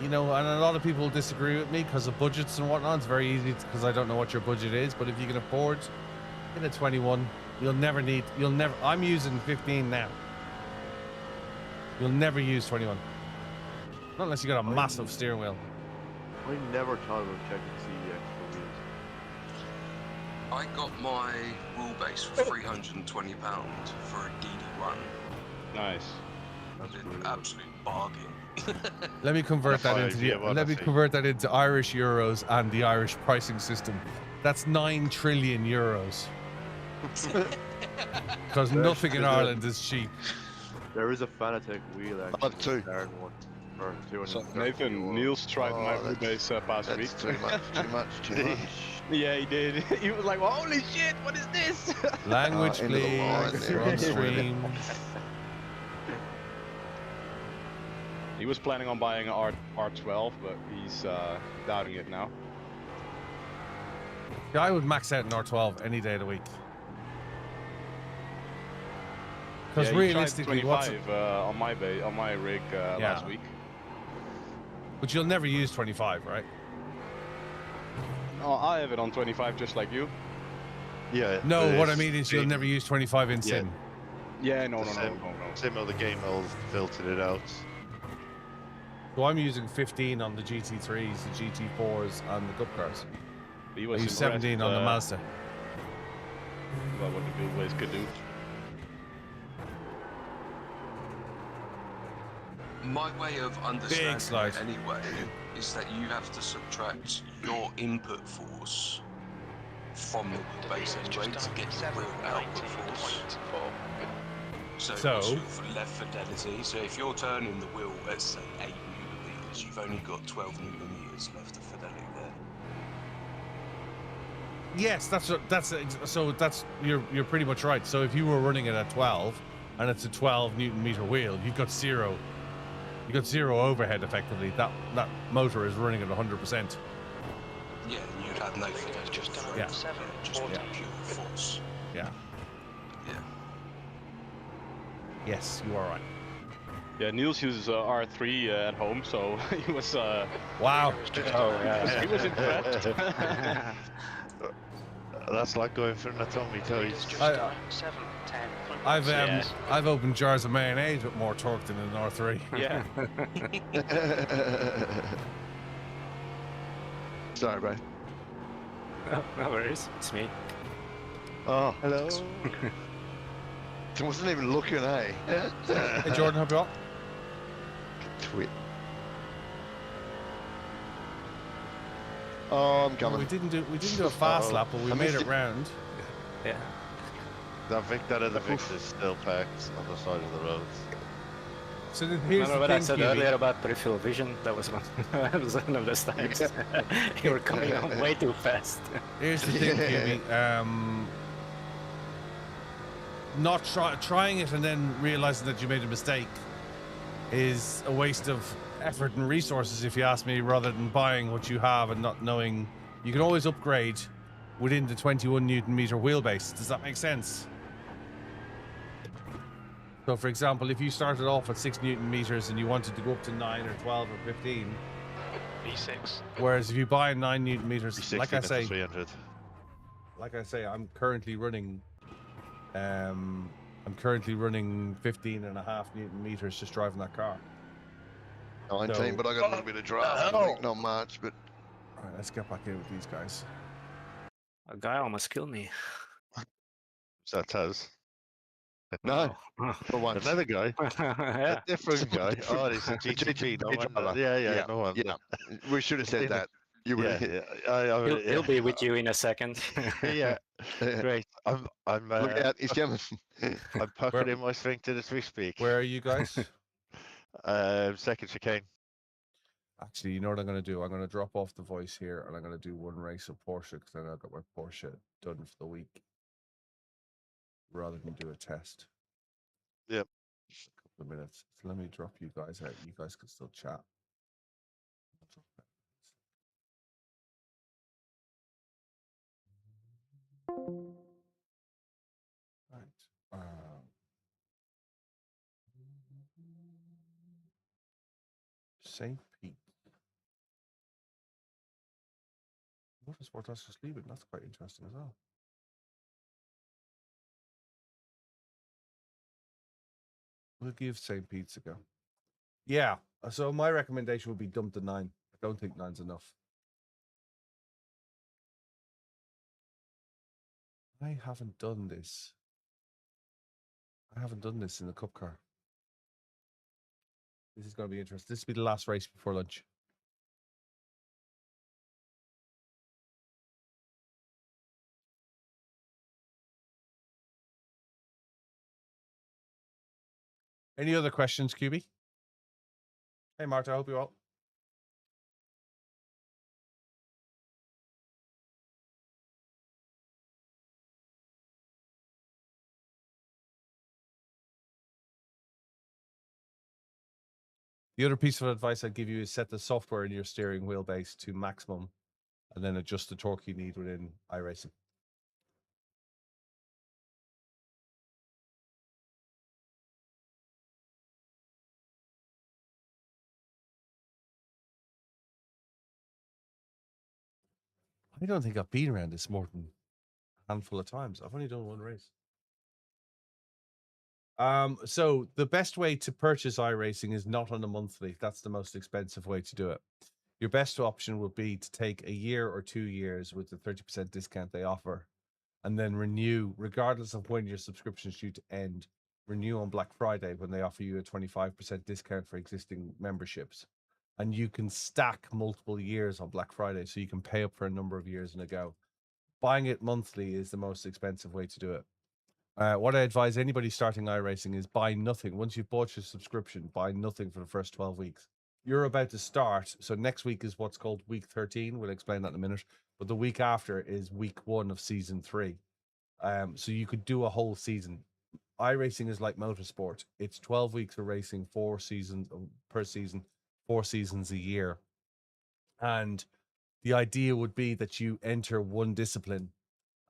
you know, and a lot of people disagree with me because of budgets and whatnot. It's very easy because I don't know what your budget is. But if you can afford, get a 21. You'll never. I'm using 15 now. You'll never use 21. Not unless you got a massive steering wheel. I never thought about checking CEX for wheels. I got my wheelbase for £320 for a DD1. Nice. That's an absolute bargain. Let me convert that Five, into yeah, well, let me that's it. convert that into Irish euros and the Irish pricing system. That's 9 trillion euros. Because nothing in Ireland is cheap. There is a Fanatec wheel actually. I've two. Iron one. For So 230 Nathan, euro. Niels tried my that's- wheelbase past week. That's too much, too much, too much. Yeah, he did. He was like, well, "Holy shit, what is this?" Language, End of the line please. there. We're on stream. He was planning on buying an R12, but he's doubting it now. Yeah, I would max out an R12 any day of the week. Because Yeah, he tried realistically, what's 25 on my rig last week. but you'll never use 25, right? Oh, I have it on 25 just like you. Yeah. No, but what I it's mean is you'll been- never use 25 in sim. Yeah, no. Sim or the game will filter it out. So I'm using 15 on the GT3s, the GT4s, and the Cup cars. He I was use impressed, 17 on the Mazda. About what the wheelbase could do. My way of understanding slide. it anyway is that you have to subtract your input force from the wheelbase anyway to get your real output force. So what's your left fidelity? So if you're turning the wheel at say 8 newton-meters, you've only got 12 newton-meters left of fidelity there. Yes, you're pretty much right. So if you were running it at 12 and it's a 12 Newton meter wheel, you've got zero overhead effectively. That motor is running at 100%. Yeah, you'd have no fidelity. Just done Yeah. 7, Just 14. pure force. Yeah. Yeah. Yes, you are right. Yeah, Niels uses R3 at home, so he was. Wow. He was impressed. That's like going for an atomic toast. 7, 10. I've opened jars of mayonnaise with more torque than an R3. Yeah. Sorry, bro. No worries, it's me. Oh, hello. I wasn't even looking, eh? Hey Jordan, hope you all. Twit. Oh, I'm coming. We didn't do a fast lap, but we made it round. Yeah. That other Victor is still packed on the side of the road. So here's Remember the what thing, I said QB. earlier about peripheral vision? That was one, that was one of those times. You were coming on way too fast. Here's the thing, QB. Not trying it and then realizing that you made a mistake is a waste of effort and resources, if you ask me, rather than buying what you have and not knowing. You can always upgrade within the 21 Newton meter wheelbase. Does that make sense? So, for example, if you started off at 6 Newton meters and you wanted to go up to 9 or 12 or 15, B6. whereas if you buy 9 Newton meters, B60 like I say, 300. I'm currently running. I'm currently running 15.5 Newton meters just driving that car. 19, but I got a little bit of draft. I think not much, but. All right, let's get back in with these guys. A guy almost killed me. So that has. No, Oh. for once. Another guy. Yeah. A different guy. Oh, it's a GTG. No one. Yeah, no one. Yeah, we should have said that. You would. He'll be with you in a second. Yeah, great. I'm Look out, he's coming. I'm puckered in my sphincter as we speak. Where are you guys? Second chicane. Actually, you know what I'm going to do? I'm going to drop off the voice here and I'm going to do one race of Porsche because then I've got my Porsche done for the week rather than do a test. Yep. Just a couple of minutes. So let me drop you guys out. You guys can still chat. Right. St. Pete. Motorsport, that's just leave it. That's quite interesting as well. We'll give St. Pete's a go. Yeah. So my recommendation would be dump to 9. I don't think 9's enough. I haven't done this. I haven't done this in the Cup car. This is going to be interesting. This will be the last race before lunch. Any other questions, QB? Hey, Marta, I hope you're well. The other piece of advice I'd give you is set the software in your steering wheel base to maximum and then adjust the torque you need within iRacing. I don't think I've been around this more than handful of times. I've only done one race. So the best way to purchase iRacing is not on a monthly. That's the most expensive way to do it. Your best option would be to take a year or 2 years with the 30% discount they offer, and then renew, regardless of when your subscription is due to end. Renew on Black Friday when they offer you a 25% discount for existing memberships. And you can stack multiple years on Black Friday, so you can pay up for a number of years in a go. Buying it monthly is the most expensive way to do it. What I advise anybody starting iRacing is buy nothing. Once you've bought your subscription, buy nothing for the first 12 weeks. You're about to start. So next week is what's called week 13. We'll explain that in a minute. But the week after is week 1 of season 3. So you could do a whole season. iRacing is like motorsport. It's 12 weeks of racing, 4 seasons per season, 4 seasons a year. And the idea would be that you enter one discipline,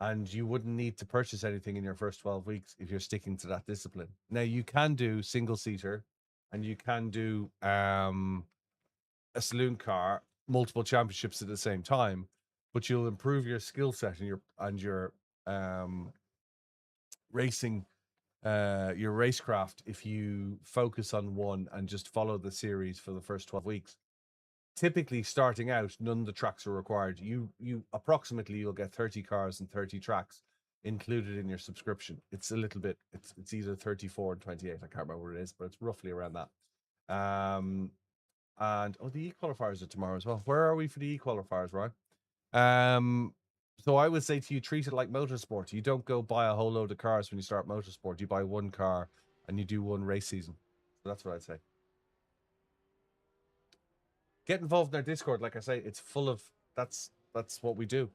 and you wouldn't need to purchase anything in your first 12 weeks if you're sticking to that discipline. Now, you can do single-seater, and you can do a saloon car, multiple championships at the same time, but you'll improve your skill set and your racing, your racecraft if you focus on one and just follow the series for the first 12 weeks. Typically, starting out, none of the tracks are required. You approximately, you'll get 30 cars and 30 tracks included in your subscription. It's a little bit, it's either 34 and 28. I can't remember what it is, but it's roughly around that. And the e-qualifiers are tomorrow as well. Where are we for the e-qualifiers, Ryan? So I would say to you, treat it like motorsport. You don't go buy a whole load of cars when you start motorsport. You buy one car and you do one race season. So that's what I'd say. Get involved in our Discord. Like I say, it's full of that's what we do.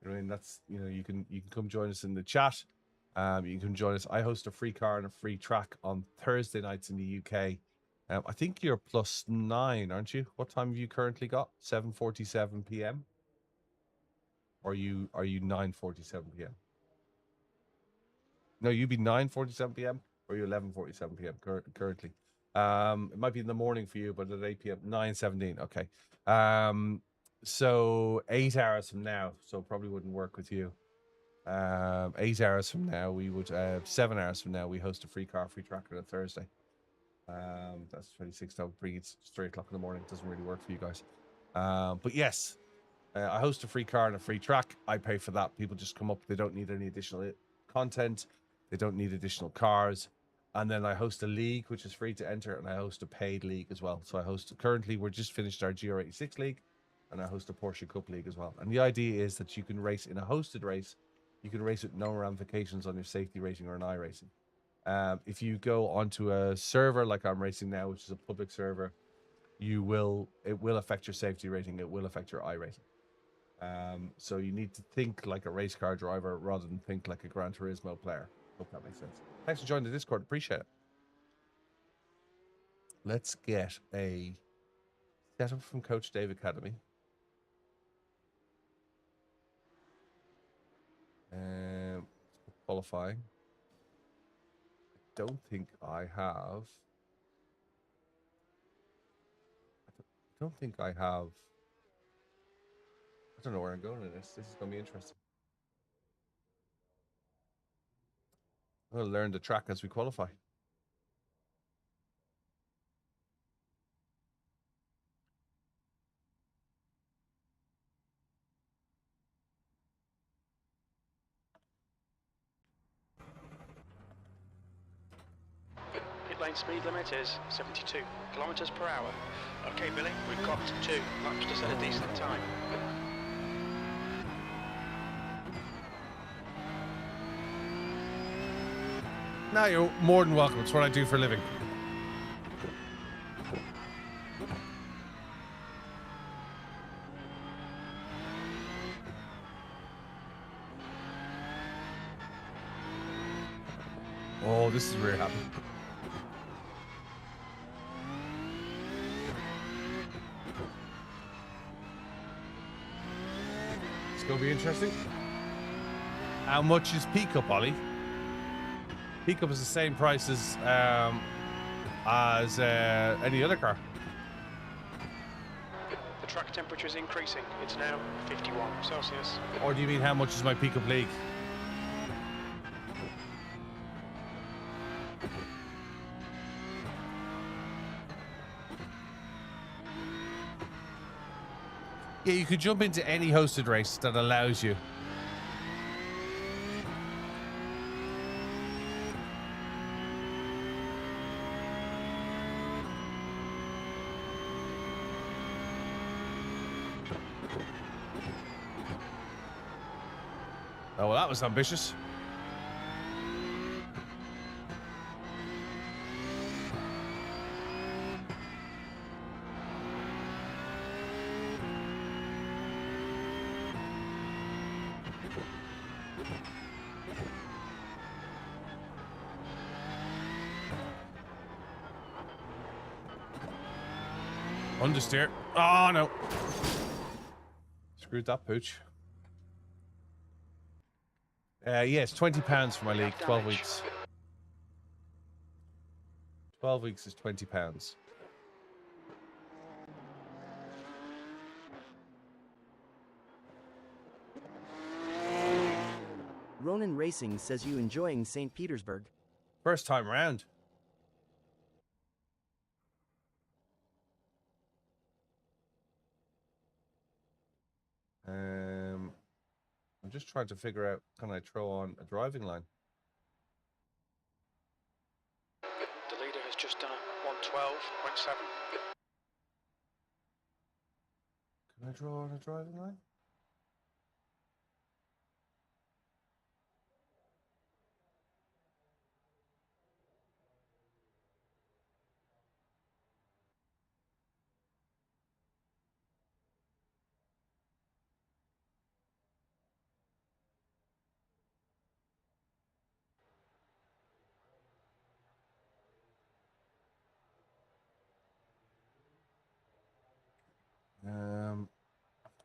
I mean, you can come join us in the chat. You can come join us. I host a free car and a free track on Thursday nights in the UK. I think you're +9, aren't you? What time have you currently got? 7:47 p.m. Or are you 9:47 p.m.? No, you'd be 9:47 p.m. or you 11:47 p.m. currently. It might be in the morning for you, but at 8 p.m. 9:17. Okay. So 8 hours from now, so probably wouldn't work with you. 8 hours from now, we would 7 hours from now, we host a free car, free track on a Thursday. That's 26. That would bring it 3 o'clock in the morning. It doesn't really work for you guys. But yes, I host a free car and a free track. I pay for that. People just come up. They don't need any additional content. They don't need additional cars. And then I host a league, which is free to enter, and I host a paid league as well. So I host, currently, we're just finished our GR86 league, and I host a Porsche Cup league as well. And the idea is that you can race in a hosted race. You can race with no ramifications on your safety rating or an iRacing. If you go onto a server like I'm racing now, which is a public server, it will affect your safety rating. It will affect your iRacing. So you need to think like a race car driver rather than think like a Gran Turismo player. Hope that makes sense. Thanks for joining the Discord. Appreciate it. Let's get a setup from Coach Dave Academy. Qualifying. I don't think I have. I don't know where I'm going in this. This is going to be interesting. I'm going to learn the track as we qualify. Pit lane speed limit is 72 kilometers per hour. Okay, Billy, we've got 2 laps to set a decent time. No, you're more than welcome. It's what I do for a living. Oh, this is really happening. It's going to be interesting. How much is P-Cup, Ollie? P-Cup is the same price as any other car. The track temperature is increasing. It's now 51 Celsius. Or do you mean how much is my P-Cup league? Yeah, you could jump into any hosted race that allows you. Oh, well, that was ambitious. Understeer. Oh, no. Screwed that pooch. Yeah, it's £20 for my league. 12 weeks. 12 weeks is £20. Ronan Racing says you enjoying St. Petersburg. First time round. I'm just trying to figure out, can I throw on a driving line? The leader has just done a 112.7. Can I draw on a driving line?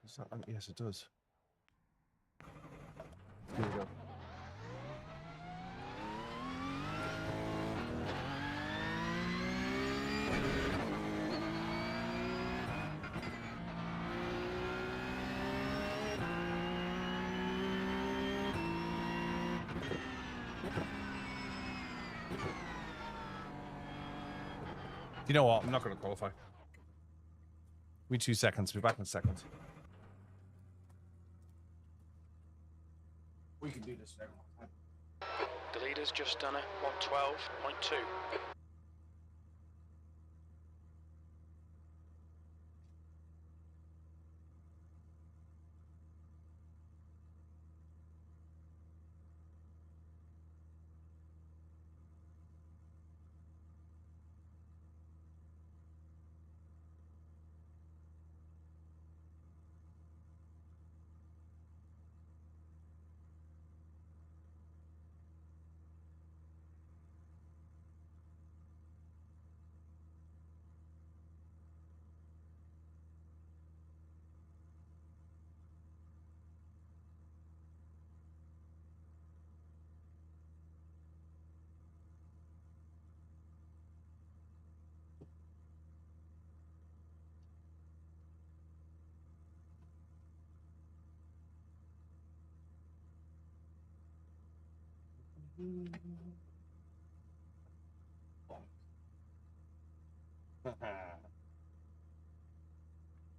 Is that, yes, it does. Here we go. You know what? I'm not going to qualify. Give me 2 seconds. Be back in a second. We can do this now. The leader's just done a 112.2.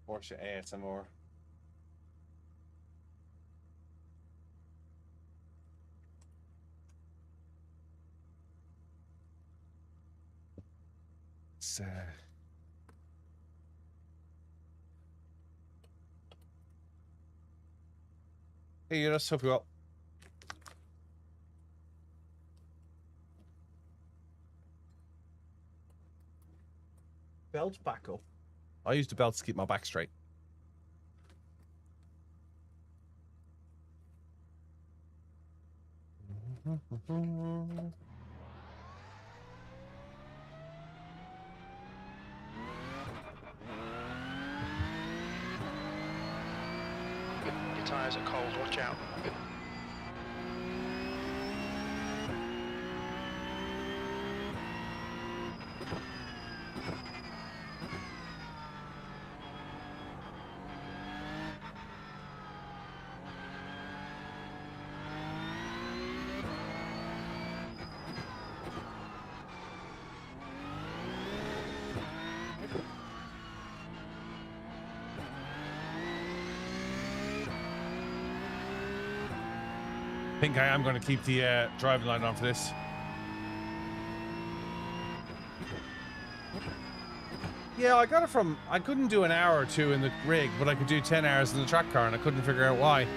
Porsche ASMR. It's, hey, let's hope you well. Belt back up. I use the belt to keep my back straight. Your tyres are cold, watch out. think I am going to keep the driving line on for this. Yeah, I got it from... I couldn't do an hour or two in the rig, but I could do 10 hours in the track car, and I couldn't figure out why.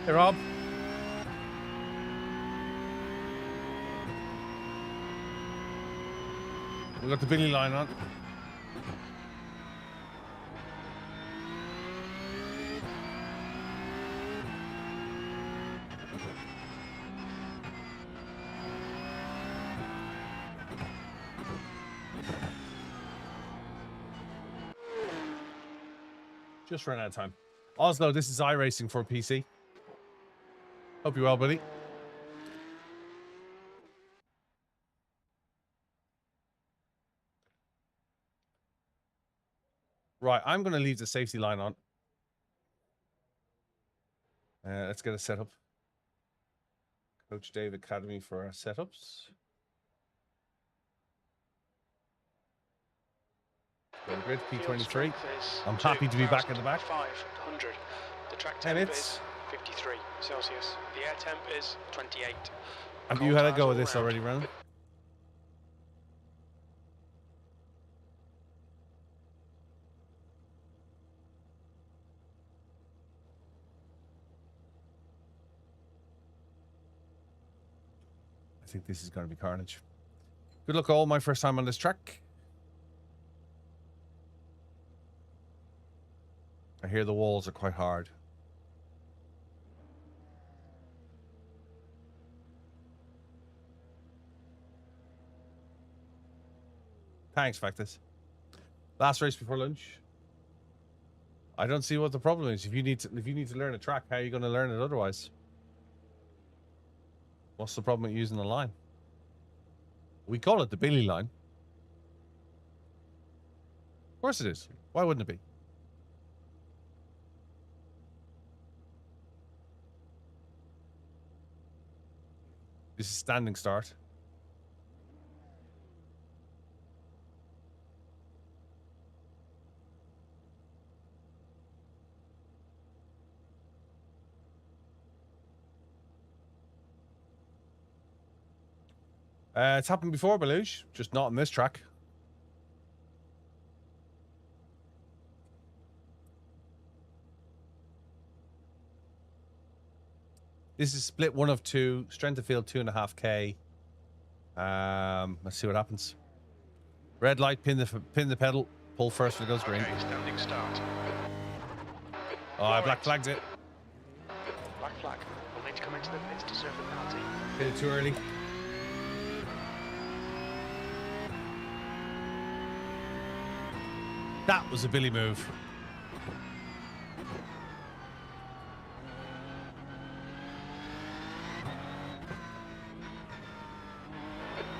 Hey, Rob. We got the Billy line on. Just ran out of time. Oslo, this is Iracing for PC. Hope you're well, buddy. Right, I'm going to leave the safety line on. Let's get a setup. Coach Dave Academy for our setups. Going grid P23. I'm happy to be back in the back. 500. The track temp is 53 Celsius. The air temp is 28. Have you had a go with this already, Ron? I think this is going to be carnage. Good luck all. My first time on this track. I hear the walls are quite hard. Thanks, Factus. Last race before lunch. I don't see what the problem is. If you need to learn a track, how are you going to learn it otherwise? What's the problem with using the line? We call it the Billy line. Of course it is. Why wouldn't it be? This is standing start. It's happened before, BillyOirish, just not on this track. This is split 1 of 2, strength of field 2.5K. Let's see what happens. Red light, pin the pedal, pull first when it goes green. Okay, standing start. Oh, I black flagged it. Black flag. We'll need to come into the pits to serve the penalty. Hit it too early. That was a Billy move.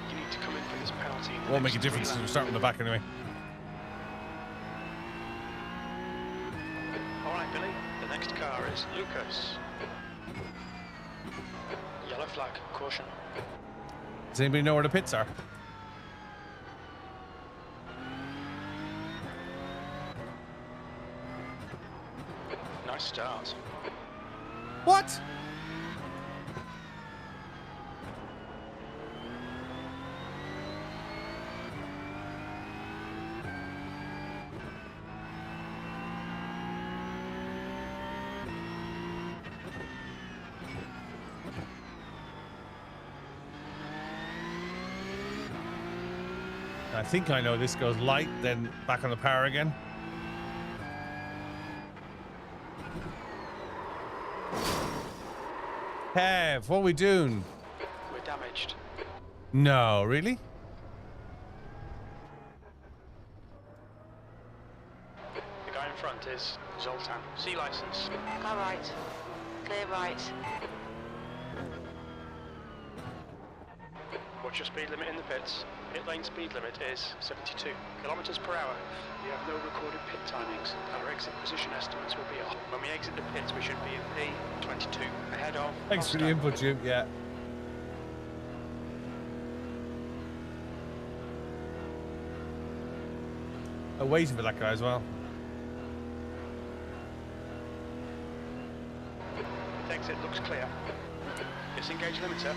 You need to come in for this penalty. Won't make a difference if we start from the back anyway. All right, Billy. The next car is Lucas. Yellow flag. Caution. Does anybody know where the pits are? Nice start. What? I think I know this goes light, then back on the power again. Kev, what are we doing? We're damaged. No, really? The guy in front is Zoltan. C license. Car right. Clear right. What's your speed limit in the pits? Pit lane speed limit is 72 kilometers per hour. We have no recorded pit timings. Our exit position estimates will be off. When we exit the pits, we should be in P22 ahead of. Thanks for the input, Jim. Yeah. I'm waiting for that guy as well. The exit looks clear. Disengage limiter.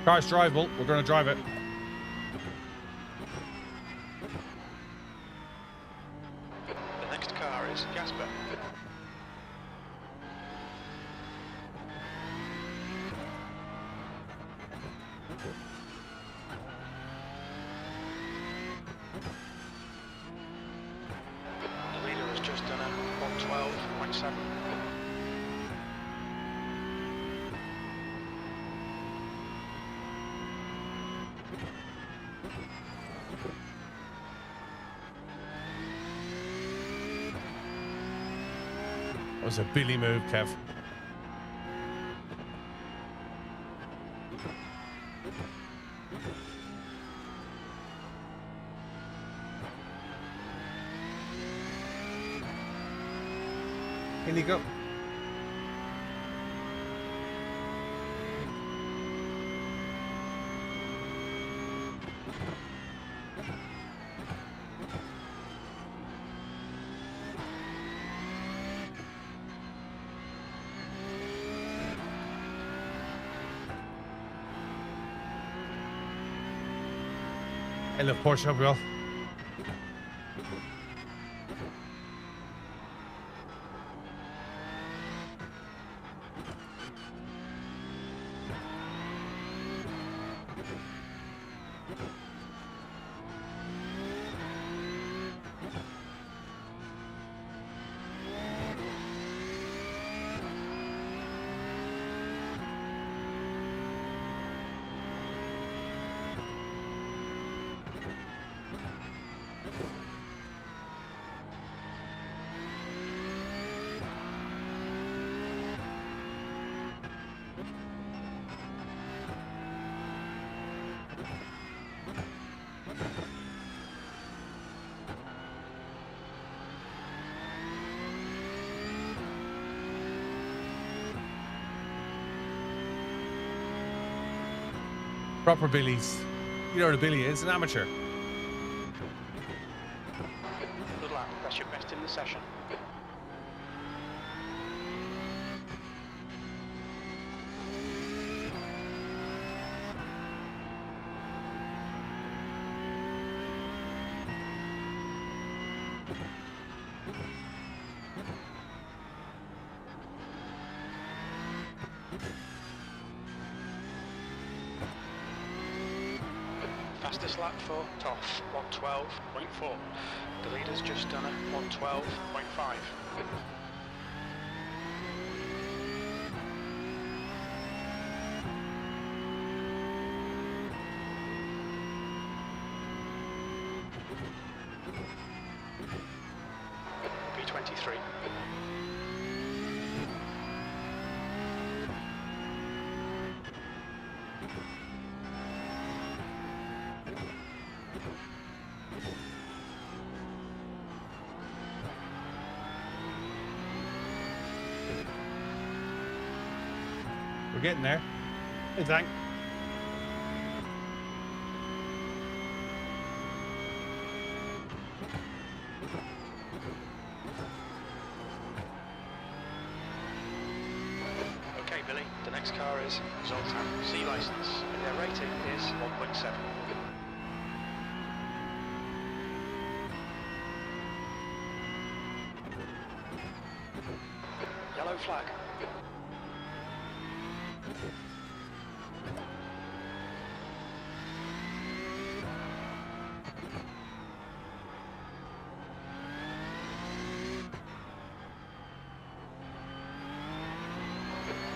Car's drivable. We're going to drive it. The next car is Gasper. The leader has just done a 112.7. That was a Billy move, Kev. In you go. I love Porsche up well. Proper Billies. You know what a Billy is, an amateur. Good lap. That's your best in the session. Fastest lap for Toff, 112.4. The leader's just done a 112.5. P23. We're getting there. Hey, Tank. Okay, Billy, the next car is Zoltan, C license, and their rating is 1.7. Yellow flag.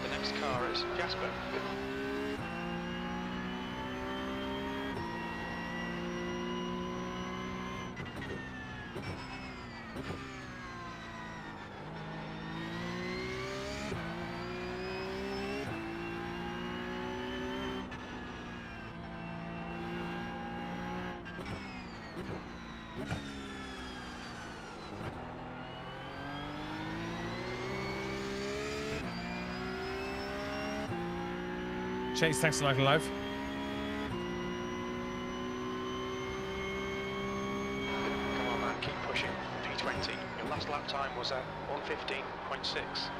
The next car is Jasper. Chase, thanks for liking live. Come on, man, keep pushing. P20. Your last lap time was at 1:15.6.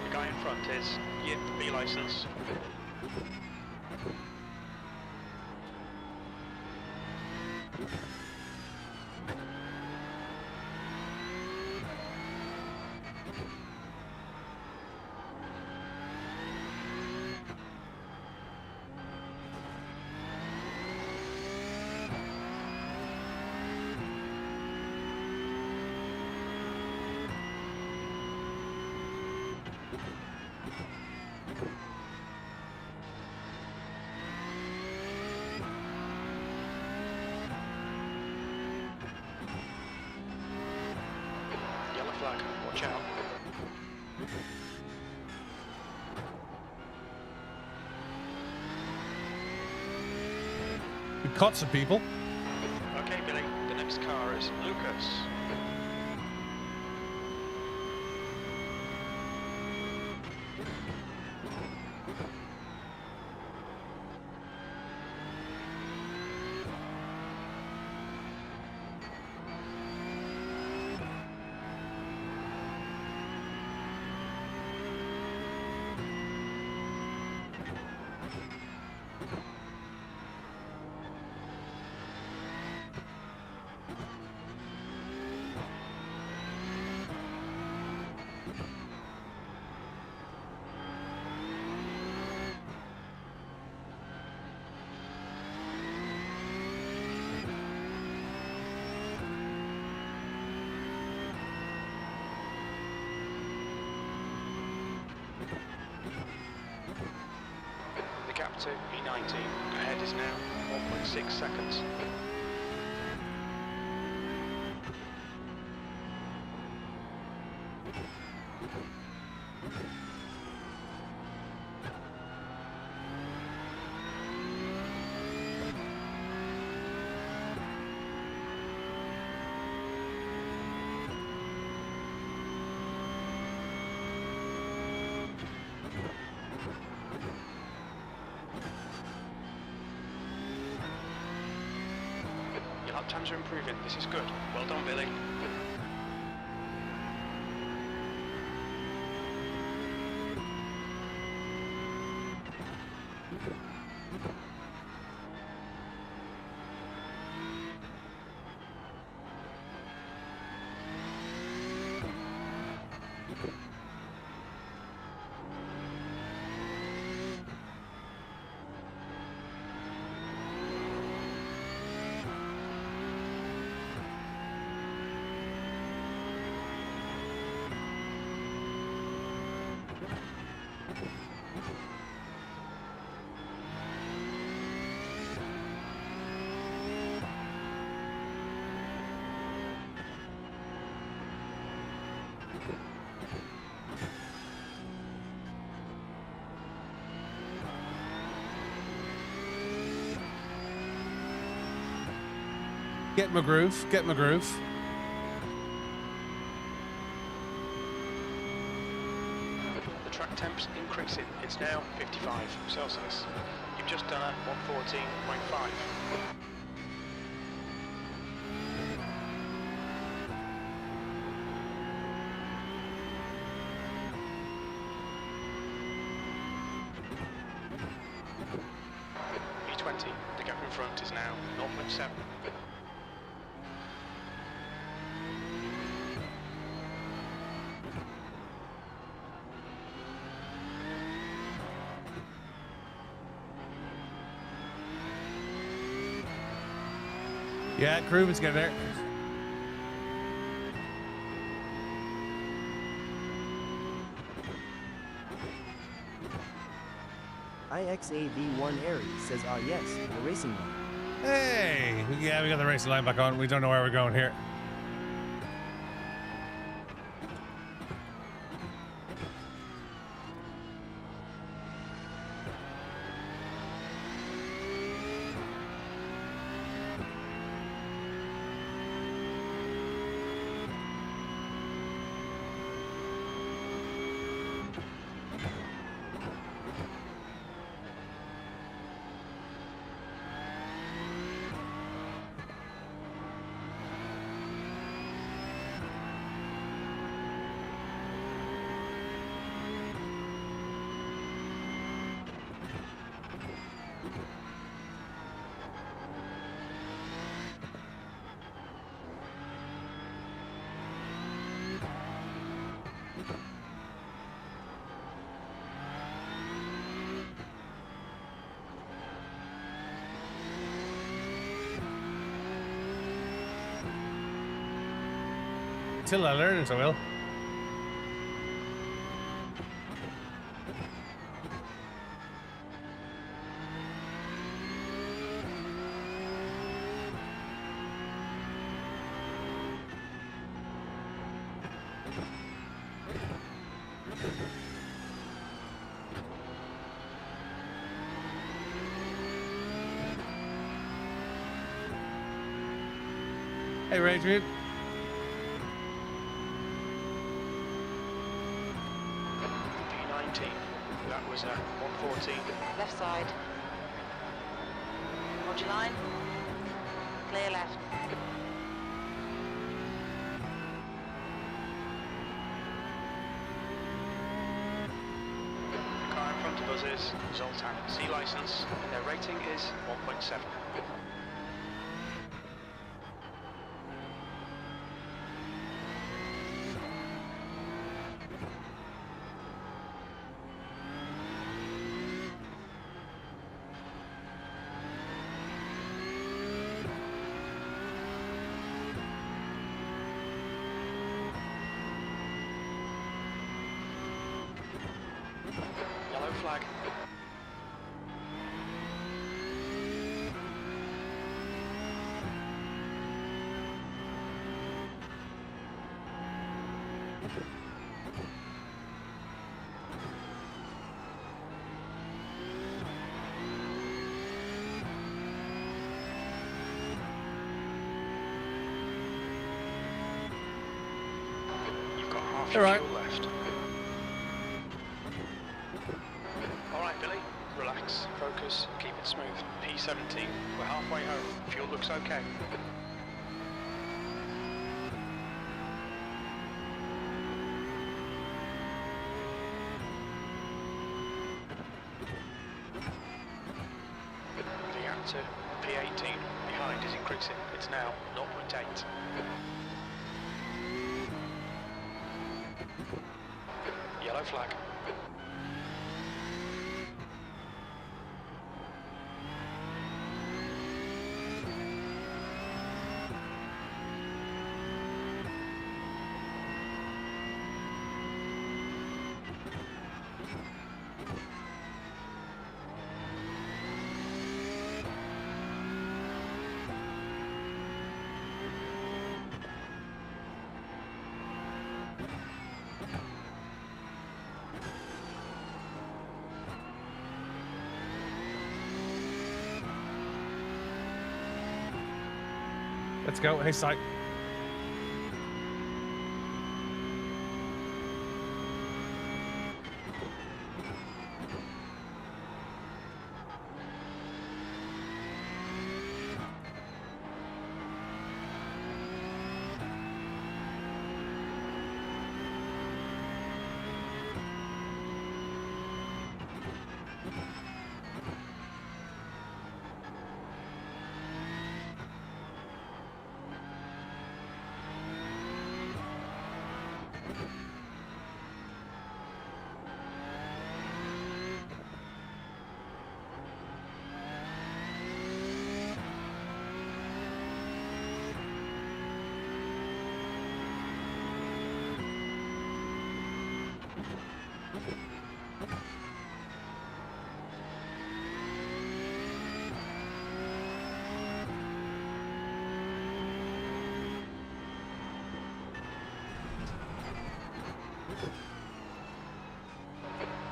The guy in front is Yip, B license. Flag, watch out. We caught some people. Okay, Billy, the next car is Lucas. Gap to E19. Ahead is now 1.6 seconds. Lap times are improving. This is good. Well done, Billy. Get my groove, get my groove. The track temp's increasing. It's now 55 Celsius. You've just done a 114.5. The gap in front is now 0.7. Yeah, Kruben's getting there. IXAV1 Aries says, ah yes, the racing line. Hey! Yeah, we got the racing line back on. We don't know where we're going here. Till I learn it, I will. Hey, Adrian. P19. That was a 114. Left side. Hold your line. Clear left. The car in front of us is Zoltan. C license, and their rating is 1.7. Yellow flag. You've got half your fuel left. Alright Billy, relax, focus, keep it smooth. P17, we're halfway home. Fuel looks okay. Moving out to P18, behind is increasing. It's now 0.8. Yellow flag. Let's go. Hey, Sight.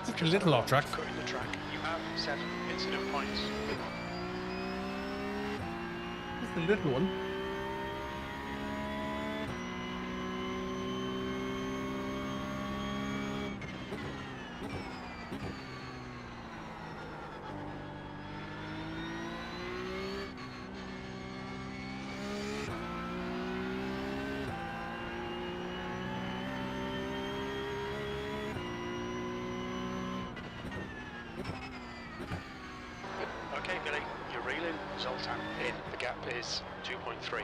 Just a little off track. Cutting the track. You have 7 incident points. Just a little one. Okay, Billy, you're reeling. Zoltan in. The gap is 2.3.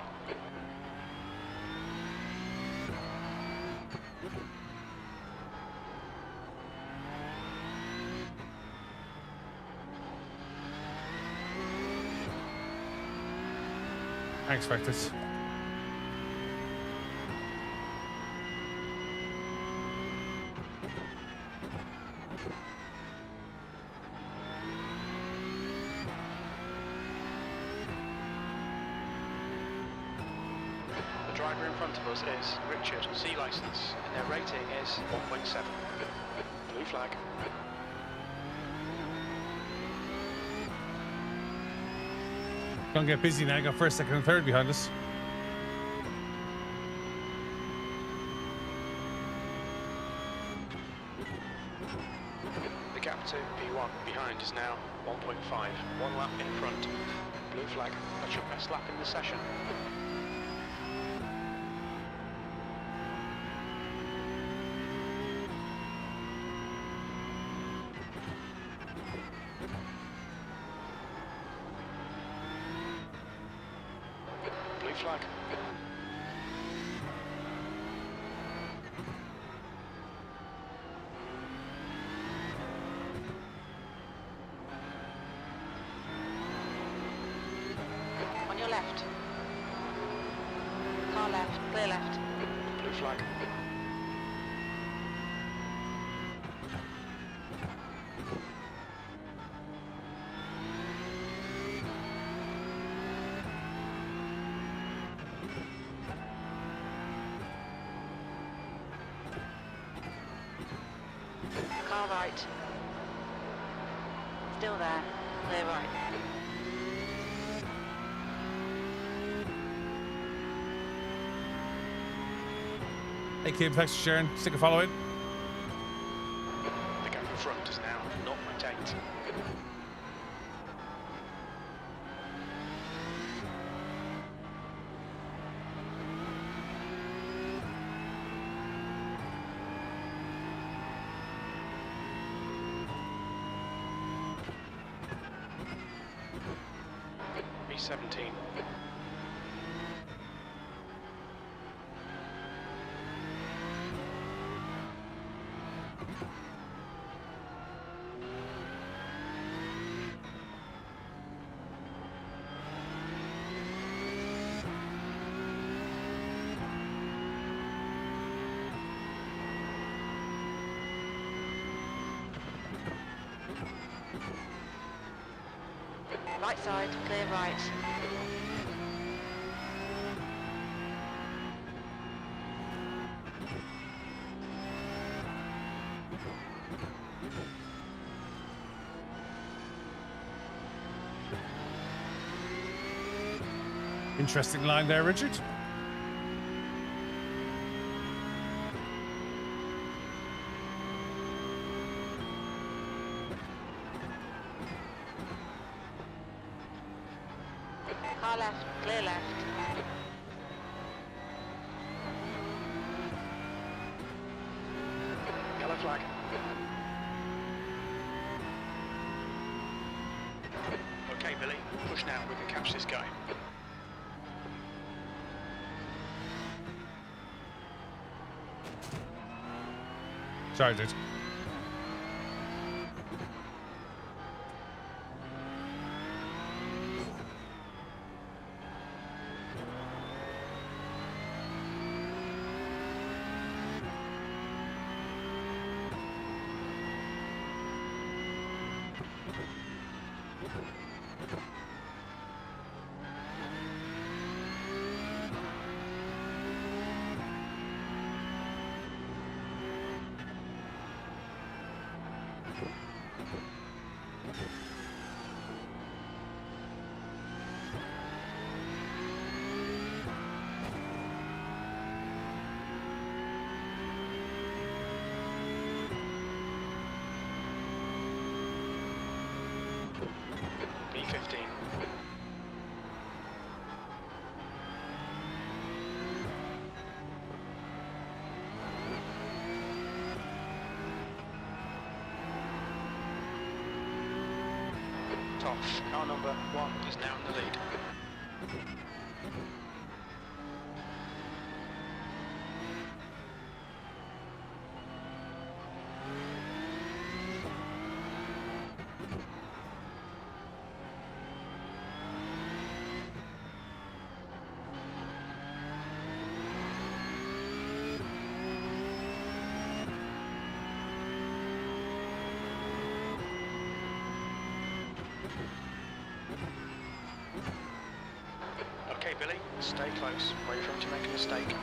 I expect this. The driver in front of us is Richard, C license, and their rating is 1.7. Blue flag. Gonna get busy now. Got first, second, and third behind us. The gap to P1 behind is now 1.5. 1 lap in front. Blue flag. That's your best lap in the session. Blue flag. On your left. Car left, clear left. Blue flag. Car right. Still there, clear right. Hey, Kim, thanks for sharing. Stick a follow in. The gap in front is now 0.8. B17. Right side, clear right. Interesting line there, Richard. Car left, clear left. Yellow flag. Okay, Billy, push now. We can catch this guy. Sorry, dude. Car number 1 is now in the lead. Okay, Billy, stay close. Wait for him to make a mistake.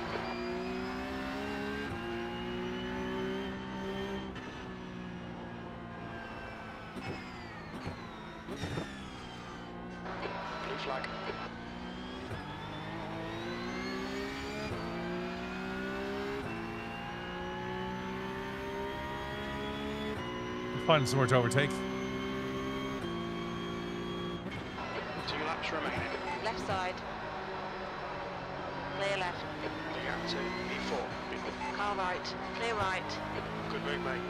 Blue flag. Finding somewhere to overtake. 2 laps remaining. Left side. Clear left. The gap to B4. Car right. Clear right. Good move, mate.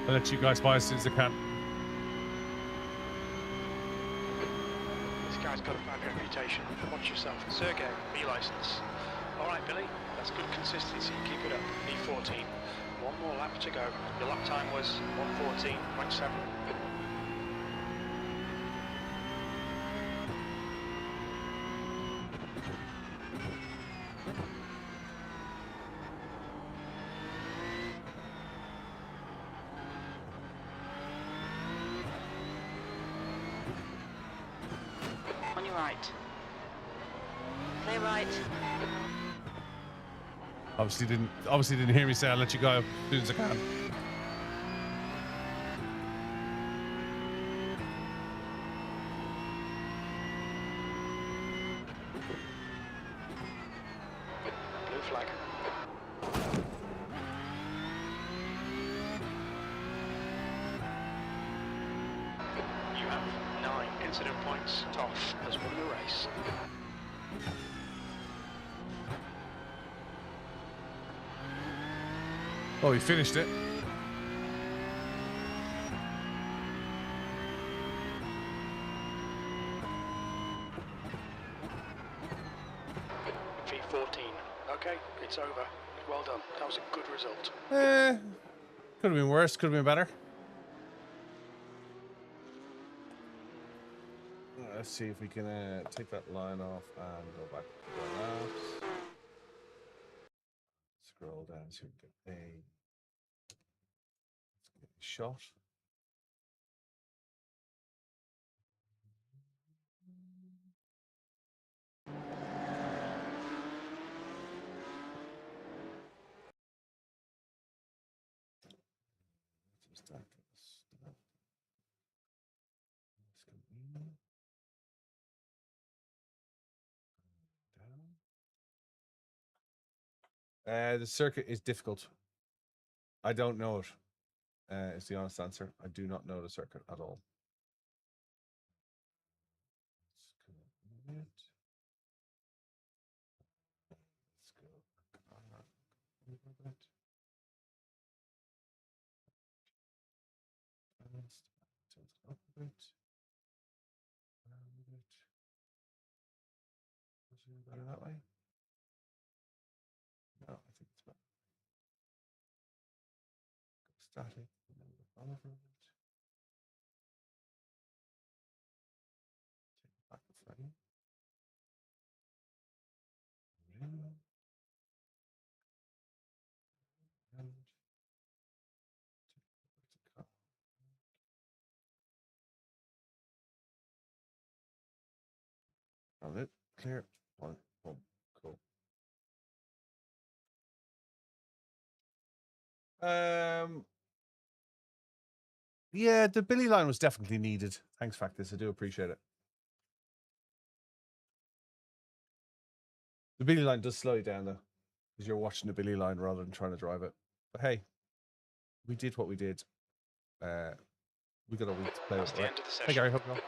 I'll let you guys buy as soon as I can. This guy's got a bad reputation. Watch yourself. Sergey, B license. Alright, Billy, that's good consistency. Keep it up. B14. 1 more lap to go. Your lap time was 1:14.7. On your right. Clear right. Obviously didn't hear me say I'll let you go as soon as I can. Blue flag. You have 9 incident points. Toff has won the race. Oh, he finished it. V14. Okay, it's over. Well done. That was a good result. Could have been worse, could have been better. Let's see if we can take that line off and go back to the laps. Scroll down so we can get a shot. The circuit is difficult. I don't know it. Is the honest answer. I do not know the circuit at all. Let's go. Up a bit. Around a bit. Is it better that way? No, I think it's better. Go static. And then go over a bit. Take it back Got it. Clear. One. Boom. Cool. Yeah, the Billy line was definitely needed. Thanks, Factus. I do appreciate it. The Billy line does slow you down though, because you're watching the Billy line rather than trying to drive it. But hey, we did what we did. We got a week to play with, right? Hey Gary, hope you're well.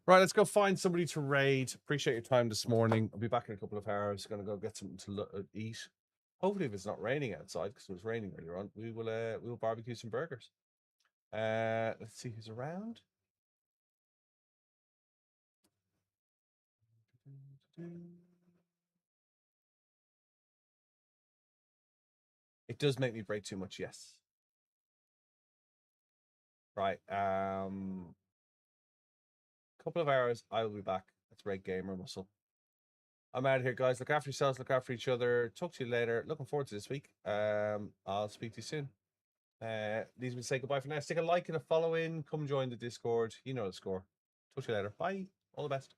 Right, let's go find somebody to raid. Appreciate your time this morning. I'll be back in a couple of hours. Gonna go get something to eat. Hopefully, if it's not raining outside, because it was raining earlier on, we will barbecue some burgers. Let's see who's around. It does make me break too much, yes. Right. Couple of hours, I will be back. Let's rate Gamer Muscle. I'm out of here, guys. Look after yourselves, look after each other. Talk to you later. Looking forward to this week. I'll speak to you soon. Leaves me to say goodbye for now. Stick a like and a follow in. Come join the Discord. You know the score. Talk to you later. Bye. All the best.